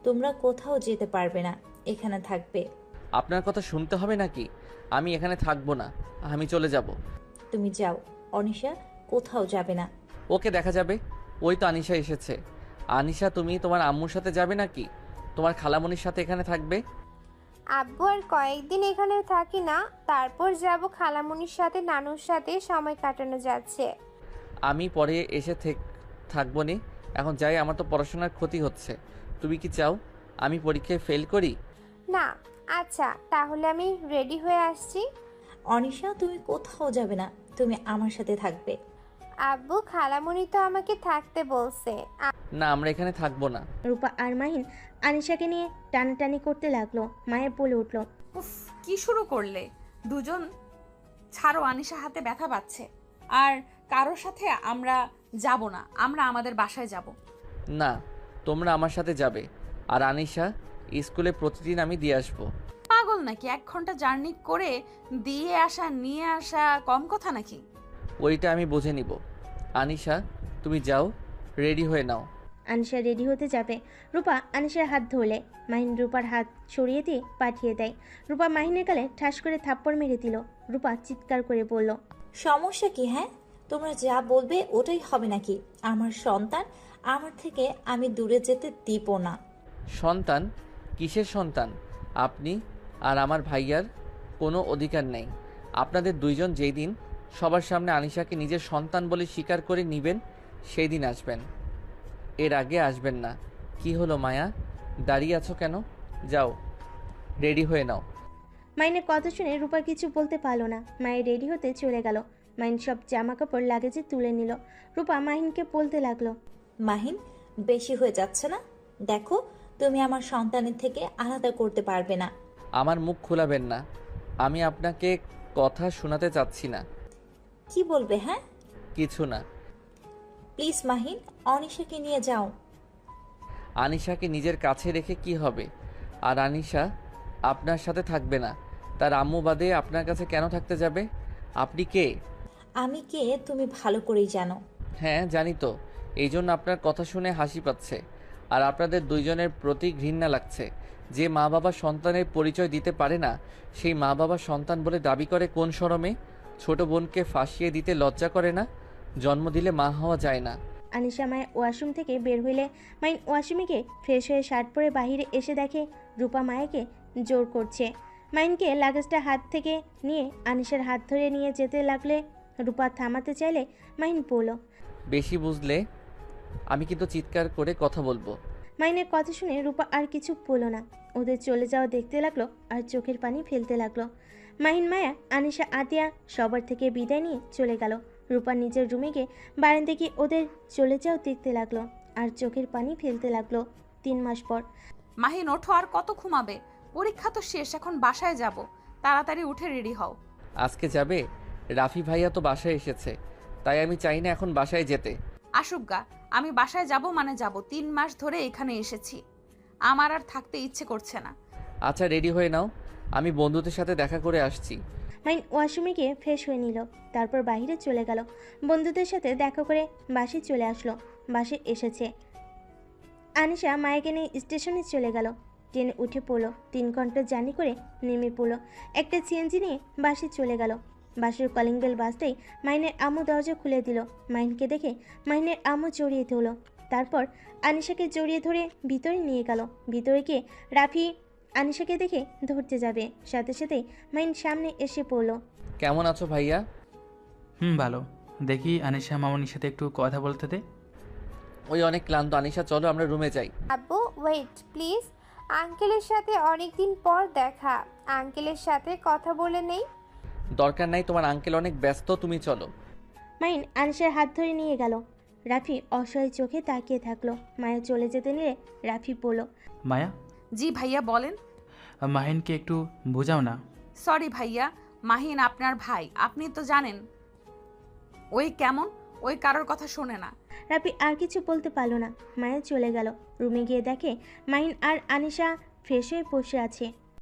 তোমরা কোথাও যেতে পারবে না, এখানে থাকবে। আপনার কথা শুনতে হবে নাকি? আমি এখানে থাকবো না, আমি চলে যাব। তুমি যাও, অনিশা কোথাও যাবে না। ওকে, দেখা যাবে। ওই তো আনিশা এসেছে। আনিশা, তুমি তোমার আম্মুর সাথে যাবে নাকি তোমার খালামণির সাথে এখানে থাকবে? আব্বু আর কয়েকদিন এখানে থাকি না, তারপর যাব খালামুনির সাথে, নানুর সাথে সময় কাটানো যাচ্ছে। আমি পরে এসে থাকবো নি। এখন যাই, আমার তো পড়াশোনার ক্ষতি হচ্ছে। তুমি কি চাও আমি পরীক্ষায় ফেল করি? না, আচ্ছা তাহলে আমি রেডি হয়ে আসছি। অনিশা, তুমি কোথাও যাবে না, তুমি আমার সাথে থাকবে। আব্বু, খালামুনি তো আমাকে থাকতে বলছে। না, আমরা এখানে থাকবো না। রূপা আর মাহিন আনিশাকে নিয়ে টানাটানি করতে লাগলো। মায়ের বলে উঠল, উফ, কি শুরু করলে দুজন? ছাড়ো, আনিশা হাতে ব্যথা পাচ্ছে। আর কারোর সাথে আমরা যাব না, আমরা আমাদের বাসায় যাব। না, তোমরা আমার সাথে যাবে। আর আনিশা স্কুলে প্রতিদিন আমি দিয়ে আসবো। পাগল নাকি? 1 ঘন্টা জার্নি করে দিয়ে আসা নিয়ে আসা কম কথা নাকি? ওইটা আমি বুঝে নিব। আনিশা, তুমি যাও, রেডি হয়ে নাও। আনিশা রেডি হতে যাবে। রূপা আনিশার হাত ধরলে মাহিন রূপার হাত সরিয়ে দিয়ে পাঠিয়ে দেয়। রূপা মাহিনের গালে ঠাস করে থাপ্পড় মেরে দিল। রূপা চিৎকার করে বলল, সমস্যা কি? হ্যাঁ, তোমরা যা বলবে ওটাই হবে নাকি? আমার সন্তান, আমার থেকে আমি দূরে যেতে দিব না। সন্তান? কিসের সন্তান? আপনি আর আমার ভাইয়ার কোনো অধিকার নেই। আপনাদের দুইজন যেই দিন সবার সামনে আনিশাকে নিজের সন্তান বলে স্বীকার করে নিবেন, সেই দিন আসবেন। এর আগে আসবেন না। কি হলো মায়া, দাঁড়িয়ে আছো কেন? যাও, রেডি হয়ে নাও। মাইনের কথা শুনে রূপা কিছু বলতে পারলো না। মায়ের রেডি হতে চলে গেল। মাহিন সব জামা কাপড় লাগেজে তুলে নিল। রূপা মাহিনকে বলতে লাগলো, মাহিন, বেশি হয়ে যাচ্ছে না? দেখো, তুমি আমার সন্তানের থেকে আলাদা করতে পারবে না। আমার মুখ খোলাবেন না। আমি আপনাকে কথা শোনাতে চাচ্ছি না। কি বলবে? হ্যাঁ, কিছু না। প্লিজ মাহিন, অনিশাকে নিয়ে যাও। আনিশাকে নিজের কাছে রেখে কি হবে? আর আনিশা আপনার সাথে থাকবে না। তার আম্মু বাদে আপনার কাছে কেন থাকতে যাবে? আপনি কে? আমি কে তুমি ভালো করেই জানো। হ্যাঁ, জানি তো। এই জন্য আপনার কথা শুনে হাসি পাচ্ছে। আর আপনাদের দুইজনের প্রতি ঘৃণা লাগছে। যে মা বাবা সন্তানের পরিচয় দিতে পারে না, সেই মা বাবা সন্তান বলে দাবি করে কোন শরমে? ছোট বোনকে ফাঁসিয়ে দিতে লজ্জা করে না? জন্ম দিলে মা হওয়া যায় না। আনিশা মায়ের ওয়াশরুম থেকে বের হইলে মাইন ওয়াশরুমে গিয়ে ফ্রেশ হয়ে শার্ট পরে বাহিরে এসে দেখে রূপা মায়াকে জোর করছে। মাইনকে লাগেজটা হাত থেকে নিয়ে আনিশার হাত ধরে নিয়ে যেতে লাগলে রূপা থামাতে চাইলে মাহিন বলল, বেশি বুঝলে আমি কিন্তু চিৎকার করে কথা বলবো। মাইনের কথা শুনে রূপা আর কিছু বলল না। ওদের চলে যাওয়া দেখতে লাগলো আর চোখের পানি ফেলতে লাগলো। মাহিন, মায়া, আনিশা, আতিয়া সবার থেকে বিদায় নিয়ে চলে গেল। রূপা নিজের রুমে গিয়ে বারান্দা গিয়ে ওদের চলে যাওয়া দেখতে লাগলো আর চোখের পানি ফেলতে লাগলো। 3 মাস পর। মাহিন, ওঠো, আর কত ঘুমাবে? পরীক্ষা তো শেষ, এখন বাসায় যাব। তাড়াতাড়ি উঠে রেডি হও। আজকে যাবে? রাফি ভাইয়া তো বাসায় এসেছে, তাই আমি চাই না এখন বাসায় যেতে। আসুক গা, আমি বাসায় যাব মানে যাব। 3 মাস ধরে এখানে এসেছি, আমার আর থাকতে ইচ্ছে করছে না। আচ্ছা, রেডি হয়ে নাও, আমি বন্ধুদের সাথে দেখা করে আসছি। মাইন ওয়াশরুমে গিয়ে ফ্রেশ হয়ে নিল, তারপর বাইরে চলে গেল। বন্ধুদের সাথে দেখা করে বাসে চলে আসলো। বাসে এসেছে। আনিশা মায়াকে নিয়ে স্টেশনে চলে গেল। ট্রেনে উঠে পড়লো। 3 ঘন্টা জার্নি করে নেমে পড়লো। একটা সিএনজি নিয়ে বাসে চলে গেল। বাসের কলিং বেল বাজতেই মাইনের আম্মু দরজা খুলে দিল। মাইনকে দেখে মাইনের আম্মু জড়িয়ে ধরল। তারপর আনিশাকে জড়িয়ে ধরে ভিতরে নিয়ে গেল। ভিতরে গিয়ে রাফি আনিশাকে দেখে ধরতে যাবে, সাথে সাথেই মাইন সামনে এসে পড়ল। কেমন আছো ভাইয়া? ভালো। দেখি আনিশা মামনির সাথে একটু কথা বলতে দে। ওই অনেক ক্লান্ত। আনিশা চলো আমরা রুমে যাই। আব্বু ওয়েট প্লিজ, আঙ্কেলের সাথে অনেকদিন পর দেখা, আঙ্কেলের সাথে কথা বলে নেই। দরকার নাই, তোমার আঙ্কেল অনেক ব্যস্ত, তুমি চলো। মাহিন আনিশার হাত ধরে নিয়ে গেল। রাফি অসহায় চোখে তাকিয়ে থাকলো। মায়া চলে যেতে নিলে রাফি বলল, মায়া, জি ভাইয়া বলেন। মাহিনকে একটু বোঝাও না। সরি ভাইয়া, মাহিন আপনার ভাই, আপনি তো জানেন ওই কেমন, ওই কারোর কথা শোনে না। রাফি আর কিছু বলতে পারলো না। মায়া চলে গেল। রুমে গিয়ে দেখে মাহিন আর আনিশা ফ্রেশ হয়ে বসে আছে।